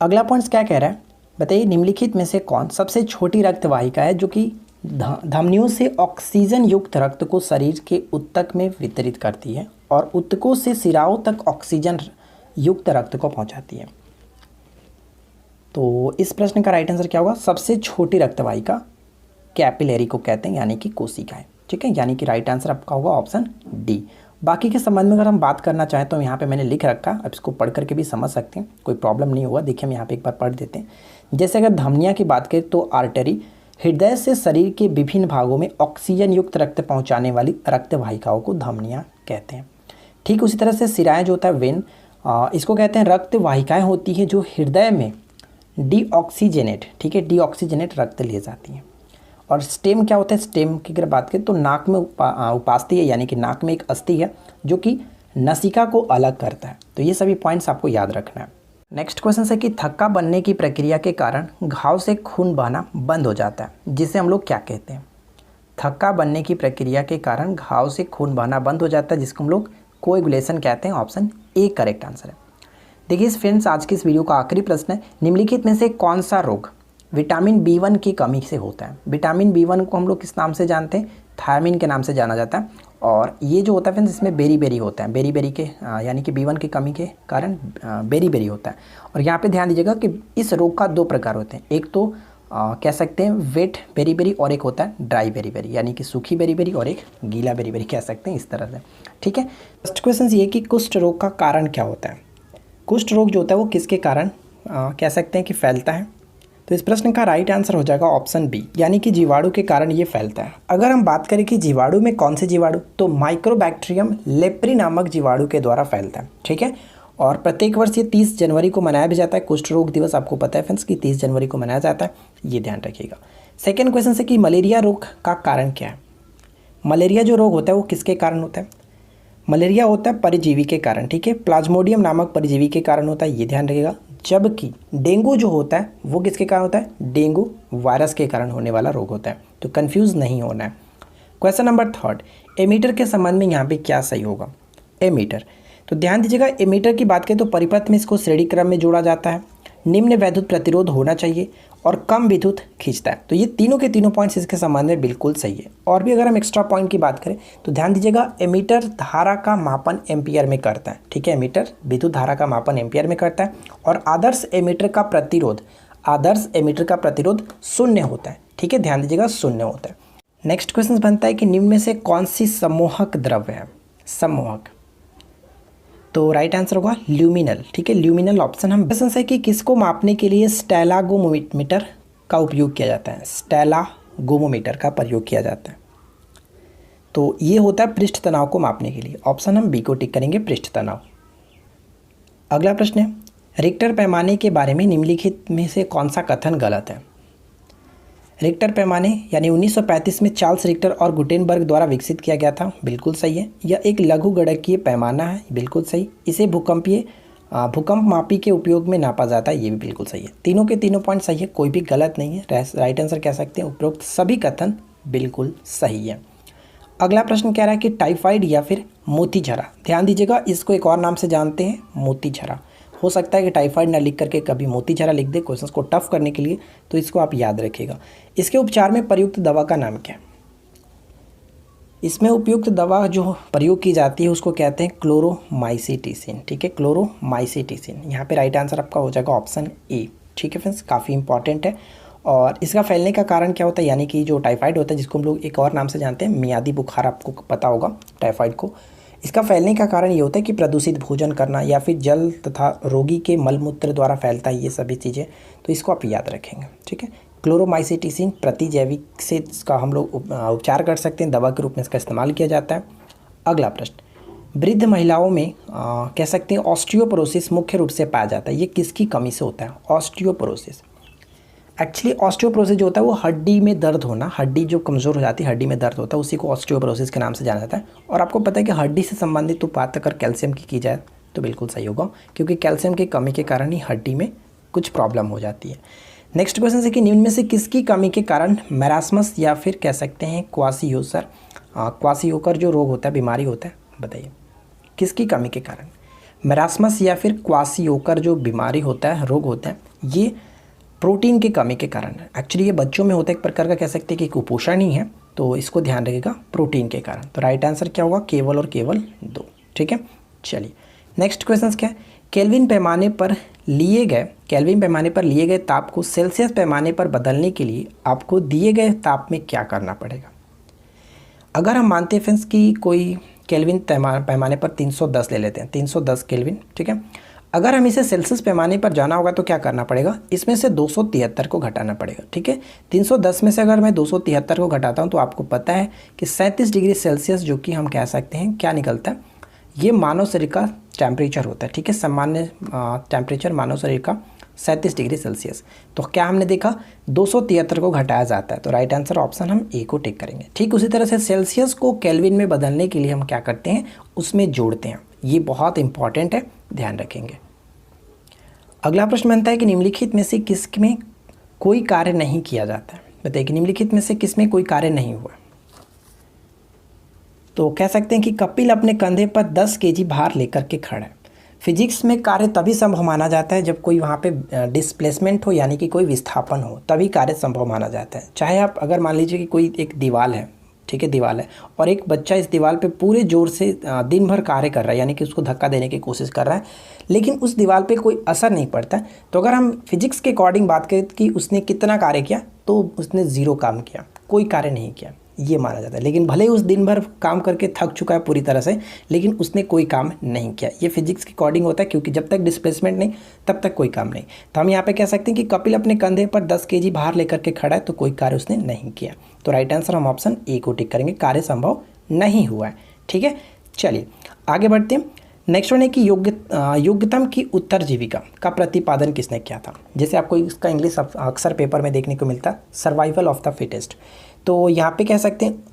अगला पॉइंट क्या कह रहा है बताइए, निम्नलिखित में से कौन सबसे छोटी रक्तवाहिका है जो कि धमनियों से ऑक्सीजन युक्त रक्त को शरीर के ऊतक में वितरित करती है और ऊतकों से सिराओं तक ऑक्सीजन युक्त रक्त को पहुंचाती है? तो इस प्रश्न का राइट आंसर क्या होगा? सबसे छोटी रक्तवाहिका कैपिलरी को कहते हैं, यानी कि कोशिकाएं। ठीक है, यानी कि राइट आंसर आपका होगा ऑप्शन डी। बाकी के संबंध में अगर हम बात करना चाहें तो यहाँ पे मैंने लिख रखा, अब इसको पढ़ करके भी समझ सकते हैं, कोई प्रॉब्लम नहीं होगा। देखिए हम यहाँ पे एक बार पढ़ देते हैं। जैसे अगर धमनिया की बात करें तो आर्टरी हृदय से शरीर के विभिन्न भागों में ऑक्सीजन युक्त रक्त पहुँचाने वाली रक्तवाहिकाओं को धमनियाँ कहते हैं। ठीक उसी तरह से सिराएँ जो होता है वेन, इसको कहते हैं रक्तवाहिकाएँ होती है जो हृदय में डीऑक्सीजनेट, ठीक है, डीऑक्सीजनेट रक्त ले जाती हैं। और स्टेम क्या होता है? स्टेम की अगर बात करें तो नाक में उपास्थि है, यानी कि नाक में एक अस्थि है जो कि नसिका को अलग करता है। तो ये सभी पॉइंट्स आपको याद रखना है। नेक्स्ट क्वेश्चन है कि थक्का बनने की प्रक्रिया के कारण घाव से खून बहना बंद हो जाता है, जिसे हम लोग क्या कहते हैं? थक्का बनने की प्रक्रिया के कारण घाव से खून बहना बंद हो जाता है, जिसको हम लोग कोएगुलेशन कहते हैं। ऑप्शन ए करेक्ट आंसर है। देखिए फ्रेंड्स, आज के इस वीडियो का आखिरी प्रश्न है, निम्नलिखित में से कौन सा रोग विटामिन B1 की कमी से होता है? विटामिन B1 को हम लोग किस नाम से जानते हैं? थायमिन के नाम से जाना जाता है। और ये जो होता है फ्रेंड्स, इसमें बेरी होता है, बेरी के यानी कि B1 की कमी के कारण बेरी होता है। और यहाँ पे ध्यान दीजिएगा कि इस रोग का 2 प्रकार होते हैं, एक तो कह सकते हैं वेट बेरी बेरी और एक होता है ड्राई बेरी बेरी, यानी कि सूखी बेरी बेरी और एक गीला बेरी बेरी कह सकते हैं इस तरह से। ठीक है, फर्स्ट क्वेश्चन ये कि कुष्ठ रोग का कारण क्या होता है। कुष्ठ रोग जो होता है वो किसके कारण कह सकते हैं कि फैलता है। तो इस प्रश्न का राइट आंसर हो जाएगा ऑप्शन बी, यानी कि जीवाणु के कारण ये फैलता है। अगर हम बात करें कि जीवाणु में कौन से जीवाणु, तो माइक्रोबैक्टीरियम लेप्री नामक जीवाणु के द्वारा फैलता है। ठीक है, और प्रत्येक वर्ष ये 30 जनवरी को मनाया भी जाता है। कुष्ठ रोग दिवस आपको पता है फ्रेंड्स कि 30 जनवरी को मनाया जाता है, ये ध्यान रखिएगा। सेकेंड क्वेश्चन से कि मलेरिया रोग का कारण क्या है। मलेरिया जो रोग होता है वो किसके कारण होता है। मलेरिया होता है परजीवी के कारण। ठीक है, प्लाज्मोडियम नामक परजीवी के कारण होता है, ये ध्यान रखिएगा। जबकि डेंगू जो होता है वो किसके कारण होता है, डेंगू वायरस के कारण होने वाला रोग होता है, तो कंफ्यूज नहीं होना है। क्वेश्चन नंबर थर्ड, एमीटर के संबंध में यहाँ पे क्या सही होगा। एमीटर, तो ध्यान दीजिएगा, एमीटर की बात करें तो परिपथ में इसको श्रेणी क्रम में जोड़ा जाता है, निम्न वैद्युत प्रतिरोध होना चाहिए और कम विद्युत खींचता है। तो ये तीनों के तीनों पॉइंट्स इसके संबंध में बिल्कुल सही है। और भी अगर हम एक्स्ट्रा पॉइंट की बात करें तो ध्यान दीजिएगा, एमीटर धारा का मापन एम्पियर में करता है। ठीक है, एमीटर विद्युत धारा का मापन एम्पियर में करता है और आदर्श एमीटर का प्रतिरोध शून्य होता है। ठीक है, ध्यान दीजिएगा शून्य होता है। नेक्स्ट क्वेश्चन बनता है कि निम्न में से कौन सी सम्मोहक द्रव्य है। सम्मोहक, तो राइट आंसर होगा ल्यूमिनल। ठीक है, ल्यूमिनल ऑप्शन। हम क्वेश्चन है कि किसको मापने के लिए स्टेलागोमीटर का उपयोग किया जाता है। स्टेलागोमीटर का प्रयोग किया जाता है, तो ये होता है पृष्ठ तनाव को मापने के लिए। ऑप्शन हम बी को टिक करेंगे, पृष्ठ तनाव। अगला प्रश्न है, रिक्टर पैमाने के बारे में निम्नलिखित में से कौन सा कथन गलत है। रिक्टर पैमाने यानी 1935 में चार्ल्स रिक्टर और गुटेनबर्ग द्वारा विकसित किया गया था, बिल्कुल सही है। यह एक लघु गणकीय पैमाना है, बिल्कुल सही। इसे भूकंप मापी के उपयोग में नापा जाता है, ये भी बिल्कुल सही है। तीनों के तीनों पॉइंट सही है, कोई भी गलत नहीं है। राइट आंसर कह सकते हैं उपरोक्त सभी कथन बिल्कुल सही है। अगला प्रश्न कह रहा है कि टाइफाइड या फिर मोतीझरा। ध्यान दीजिएगा, इसको एक और नाम से जानते हैं, मोतीझरा। हो सकता है कि टाइफाइड ना लिख करके कभी मोतीझरा लिख दे क्वेश्चन को टफ करने के लिए, तो इसको आप याद रखिएगा। इसके उपचार में प्रयुक्त दवा का नाम क्या है। इसमें उपयुक्त दवा जो प्रयोग की जाती है उसको कहते हैं क्लोरोमाइसिटिसिन। ठीक है, क्लोरोमाइसिटिसिन। यहाँ पे राइट आंसर आपका हो जाएगा ऑप्शन ए। ठीक है फ्रेंड्स, काफ़ी इंपॉर्टेंट है। और इसका फैलने का कारण क्या होता है, यानी कि जो टाइफाइड होता है जिसको हम लोग एक और नाम से जानते हैं मियादी बुखार, आपको पता होगा टाइफाइड को। इसका फैलने का कारण ये होता है कि प्रदूषित भोजन करना या फिर जल तथा रोगी के मलमूत्र द्वारा फैलता है, ये सभी चीज़ें, तो इसको आप याद रखेंगे। ठीक है, क्लोरोमाइसिटिसिन प्रतिजैविक से इसका हम लोग उपचार कर सकते हैं, दवा के रूप में इसका इस्तेमाल किया जाता है। अगला प्रश्न, वृद्ध महिलाओं में कह सकते हैं ऑस्टियोपोरोसिस मुख्य रूप से पाया जाता है, ये किसकी कमी से होता है। ऑस्टियोपोरोसिस, एक्चुअली ऑस्टियोपोरोसिस जो होता है वो हड्डी में दर्द होना, हड्डी जो कमज़ोर हो जाती है, हड्डी में दर्द होता है, उसी को ऑस्टियोपोरोसिस के नाम से जाना जाता है। और आपको पता है कि हड्डी से संबंधित तो बात अगर कैल्शियम की जाए तो बिल्कुल सही होगा, क्योंकि कैल्शियम की कमी के कारण ही हड्डी में कुछ प्रॉब्लम हो जाती है। नेक्स्ट क्वेश्चन है कि निम्न में से किसकी कमी के कारण मैरास्मस या फिर कह सकते हैं क्वासियोकर जो रोग होता है, बीमारी होता है, बताइए किसकी कमी के कारण। मैरास्मस या फिर क्वासियोकर जो बीमारी होता है, रोग होता है, ये प्रोटीन की कमी के कारण है। एक्चुअली ये बच्चों में होता है, एक प्रकार का कह सकते हैं कि कुपोषण ही है, तो इसको ध्यान रखिएगा, प्रोटीन के कारण। तो राइट आंसर क्या होगा, केवल और केवल 2। ठीक है, चलिए नेक्स्ट क्वेश्चन क्या है, केल्विन पैमाने पर लिए गए ताप को सेल्सियस पैमाने पर बदलने के लिए आपको दिए गए ताप में क्या करना पड़ेगा। अगर हम मानते हैं फ्रेंड्स कि कोई केल्विन पैमाने पर 310 ले लेते हैं, 310 केल्विन। ठीक है, अगर हम इसे सेल्सियस पैमाने पर जाना होगा तो क्या करना पड़ेगा, इसमें से 273 को घटाना पड़ेगा। ठीक है, 310 में से अगर मैं 273 को घटाता हूं तो आपको पता है कि 37 डिग्री सेल्सियस, जो कि हम कह सकते हैं क्या निकलता है, ये मानव शरीर का टेम्परेचर होता है। ठीक है, सामान्य टेम्परेचर मानव शरीर का 37 डिग्री सेल्सियस। तो क्या हमने देखा, 273 को घटाया जाता है, तो राइट आंसर ऑप्शन हम ए को टिक करेंगे। ठीक उसी तरह से सेल्सियस को केल्विन में बदलने के लिए हम क्या करते हैं, उसमें जोड़ते हैं, ये बहुत इंपॉर्टेंट है, ध्यान रखेंगे। अगला प्रश्न बनता है कि निम्नलिखित में से किसमें कोई कार्य नहीं किया जाता है। बताइए कि निम्नलिखित में से किसमें कोई कार्य नहीं हुआ। तो कह सकते हैं कि कपिल अपने कंधे पर 10 केजी भार लेकर के खड़ा है। फिजिक्स में कार्य तभी संभव माना जाता है जब कोई वहाँ पे डिस्प्लेसमेंट हो, यानी कि कोई विस्थापन हो, तभी कार्य संभव माना जाता है। चाहे आप अगर मान लीजिए कि कोई एक दीवार है, ठीक है, दीवार है, और एक बच्चा इस दीवार पे पूरे ज़ोर से दिन भर कार्य कर रहा है, यानी कि उसको धक्का देने की कोशिश कर रहा है, लेकिन उस दीवार पे कोई असर नहीं पड़ता। तो अगर हम फिजिक्स के अकॉर्डिंग बात करें कि उसने कितना कार्य किया, तो उसने ज़ीरो काम किया, कोई कार्य नहीं किया, ये माना जाता है। लेकिन भले ही उस दिन भर काम करके थक चुका है पूरी तरह से, लेकिन उसने कोई काम नहीं किया। ये फिजिक्स के अकॉर्डिंग होता है, क्योंकि जब तक डिस्प्लेसमेंट नहीं तब तक कोई काम नहीं। तो हम यहाँ पे कह सकते हैं कि कपिल अपने कंधे पर 10 kg भार लेकर के खड़ा है, तो कोई कार्य उसने नहीं किया। तो राइट आंसर हम ऑप्शन ए को टिक करेंगे, कार्य संभव नहीं हुआ है। ठीक है, चलिए आगे बढ़ते हैं। नेक्स्ट वन है कि योग्यतम की उत्तरजीविका का प्रतिपादन किसने किया था। जैसे आपको इसका इंग्लिश अक्सर पेपर में देखने को मिलता है, सर्वाइवल ऑफ द फिटेस्ट। तो यहाँ पे कह सकते हैं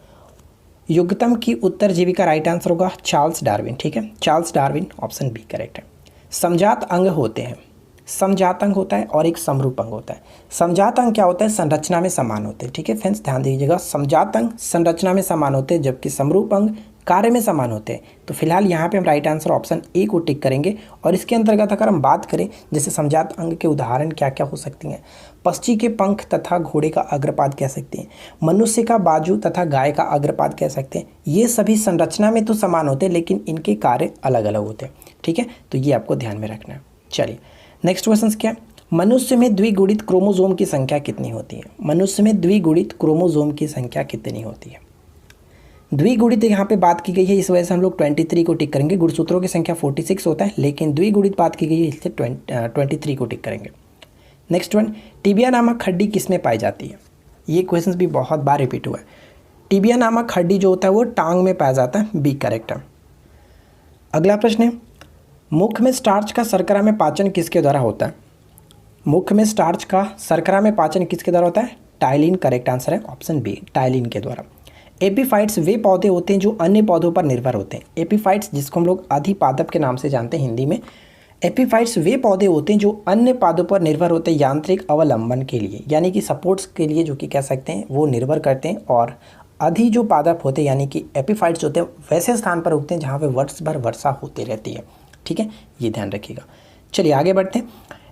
योग्यतम की उत्तरजीविका राइट आंसर होगा चार्ल्स डार्विन। ठीक है, Charles Darwin, option B correct है। समजात अंग होते हैं, समजात अंग होता है और एक समरूप अंग होता है। समजात अंग क्या होता है, संरचना में समान होते हैं। ठीक है फ्रेंड्स, ध्यान दीजिएगा, समजात अंग संरचना में समान होते हैं, जबकि समरूप अंग कार्य में समान होते हैं। तो फिलहाल यहाँ पे हम राइट आंसर ऑप्शन ए को टिक करेंगे। और इसके अंतर्गत अगर हम बात करें, जैसे समजात अंग के उदाहरण क्या क्या हो सकती हैं, पक्षी के पंख तथा घोड़े का अग्रपाद कह सकते हैं, मनुष्य का बाजू तथा गाय का अग्रपाद कह सकते हैं। ये सभी संरचना में तो समान होते हैं, लेकिन इनके कार्य अलग अलग होते हैं। ठीक है, तो ये आपको ध्यान में रखना है। चलिए नेक्स्ट क्वेश्चन क्या है, मनुष्य में द्विगुणित क्रोमोसोम की संख्या कितनी होती है। मनुष्य में द्विगुणित क्रोमोसोम की संख्या कितनी होती है। द्विगुणित यहाँ पे बात की गई है, इस वजह से हम लोग 23 को टिक करेंगे। गुणसूत्रों की संख्या 46 होता है, लेकिन द्विगुणित बात की गई है, इसलिए 23 को टिक करेंगे। नेक्स्ट वन, टिबिया नामक हड्डी किस में पाई जाती है। ये क्वेश्चन भी बहुत बार रिपीट हुआ है। टिबिया नामक हड्डी जो होता है वो टांग में पाया जाता है, बी करेक्ट है। अगला प्रश्न है, मुख में स्टार्च का शर्करा में पाचन किसके द्वारा होता है। मुख में स्टार्च का शर्करा में पाचन किसके द्वारा होता है, टाइलिन करेक्ट आंसर है, ऑप्शन बी टाइलिन के द्वारा। एपीफाइट्स वे पौधे होते हैं जो अन्य पौधों पर निर्भर होते हैं। एपीफाइट्स जिसको हम लोग अधिपादप के नाम से जानते हैं हिंदी में, एपीफाइट्स वे पौधे होते हैं जो अन्य पौधों पर निर्भर होते हैं यांत्रिक अवलंबन के लिए, यानी कि सपोर्ट्स के लिए, जो कि कह सकते हैं वो निर्भर करते हैं। और अधि जो पादप होते हैं यानी कि एपीफाइट्स होते हैं वैसे स्थान पर उगते हैं जहाँ पे वर्ष भर वर्षा होती रहती है। ठीक है, ये ध्यान रखिएगा। चलिए आगे बढ़ते हैं।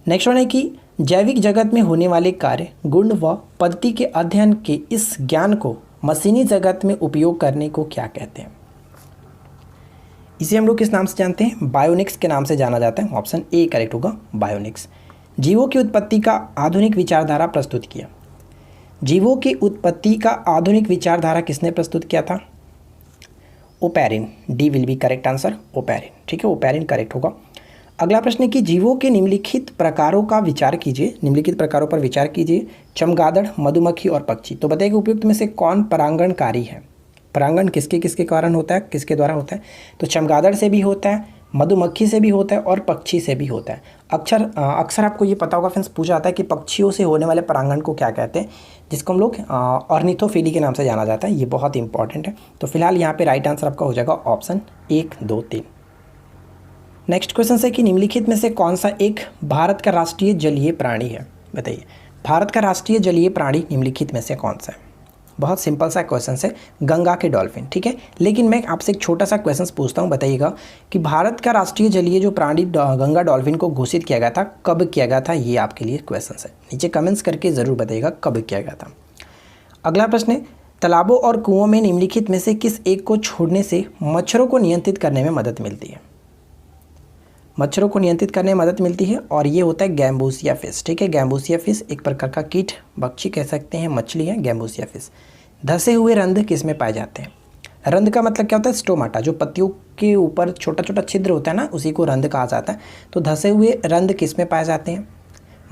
नेक्स्ट वन है कि जैविक जगत में होने वाले कार्य, गुण व पद्धति के अध्ययन के इस ज्ञान को मशीनी जगत में उपयोग करने को क्या कहते हैं। इसे हम लोग किस नाम से जानते हैं, बायोनिक्स के नाम से जाना जाता है, ऑप्शन ए करेक्ट होगा बायोनिक्स। जीवों की उत्पत्ति का आधुनिक विचारधारा प्रस्तुत किया। जीवों की उत्पत्ति का आधुनिक विचारधारा किसने प्रस्तुत किया था, Oparin, D will be correct answer, Oparin. ठीक है, ओपैरिन करेक्ट होगा। अगला प्रश्न है कि जीवों के निम्नलिखित प्रकारों का विचार कीजिए, निम्नलिखित प्रकारों पर विचार कीजिए, चमगादड़, मधुमक्खी और पक्षी। तो बताइए उपयुक्त में से कौन परागणकारी है। परागण किसके किसके कारण होता है, किसके द्वारा होता है। तो चमगादड़ से भी होता है, मधुमक्खी से भी होता है और पक्षी से भी होता है। अक्सर आपको ये पता होगा फ्रेंड्स, पूछा जाता है कि पक्षियों से होने वाले परागण को क्या कहते हैं, जिसको हम लोग ऑर्निथोफिली के नाम से जाना जाता है। ये बहुत इंपॉर्टेंट है। तो फिलहाल यहाँ पे राइट आंसर आपका हो जाएगा ऑप्शन 1, 2, 3। नेक्स्ट क्वेश्चन है कि निम्नलिखित में से कौन सा एक भारत का राष्ट्रीय जलीय प्राणी है। बताइए भारत का राष्ट्रीय जलीय प्राणी निम्नलिखित में से कौन सा है। बहुत सिंपल सा क्वेश्चन है, गंगा के डॉल्फिन। ठीक है, लेकिन मैं आपसे एक छोटा सा क्वेश्चन पूछता हूँ, बताइएगा कि भारत का राष्ट्रीय जलीय जो प्राणी गंगा डॉल्फिन को घोषित किया गया था, कब किया गया था, ये आपके लिए क्वेश्चन है। नीचे कमेंट्स करके ज़रूर बताइएगा कब किया गया था। अगला प्रश्न है, तालाबों और कुओं में निम्नलिखित में से किस एक को छोड़ने से मच्छरों को नियंत्रित करने में मदद मिलती है। मच्छरों को नियंत्रित करने में मदद मिलती है, और ये होता है गैम्बूसिया फिश। ठीक है, गैम्बूसिया फिश एक प्रकार का कीट पक्षी कह सकते हैं, मछली है गैम्बूसिया फिश। धसे हुए रंध्र किस में पाए जाते हैं। रंध्र का मतलब क्या होता है, स्टोमाटा, जो पत्तियों के ऊपर छोटा छोटा छिद्र होता है ना, उसी को रंध्र कहा जाता है। तो धसे हुए रंध्र किस में पाए जाते हैं,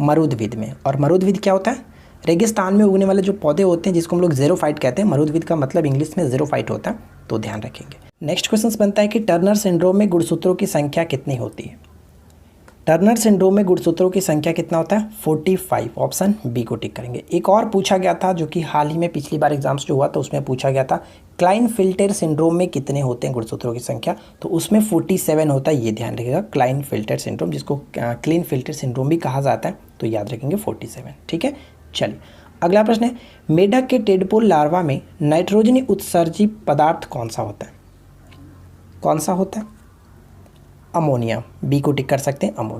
मरुद्भिद में। और मरुद्भिद क्या होता है, रेगिस्तान में उगने वाले जो पौधे होते हैं जिसको हम लोग ज़ेरोफाइट कहते हैं। मरुद्भिद का मतलब इंग्लिश में ज़ेरोफाइट होता है, तो ध्यान रखेंगे। नेक्स्ट क्वेश्चन बनता है कि टर्नर सिंड्रोम में गुणसूत्रों की संख्या कितनी होती है। टर्नर सिंड्रोम में गुणसूत्रों की संख्या कितना होता है, 45, ऑप्शन बी को टिक करेंगे। एक और पूछा गया था जो कि हाल ही में पिछली बार एग्जाम्स जो हुआ था उसमें पूछा गया था, क्लाइनफिल्टर सिंड्रोम में कितने होते हैं गुणसूत्रों की संख्या, तो उसमें 47 होता है। ये ध्यान रखिएगा, क्लाइनफिल्टर सिंड्रोम, जिसको क्लीनफिल्टर सिंड्रोम भी कहा जाता है, तो याद रखेंगे 47। ठीक है, चलिए अगला प्रश्न है, मेढक के टेडपोल लार्वा में नाइट्रोजनी उत्सर्जी पदार्थ कौन सा होता है। कौन सा होता है, अमोनिया, बी को टिक कर सकते हैं, अमोनिया।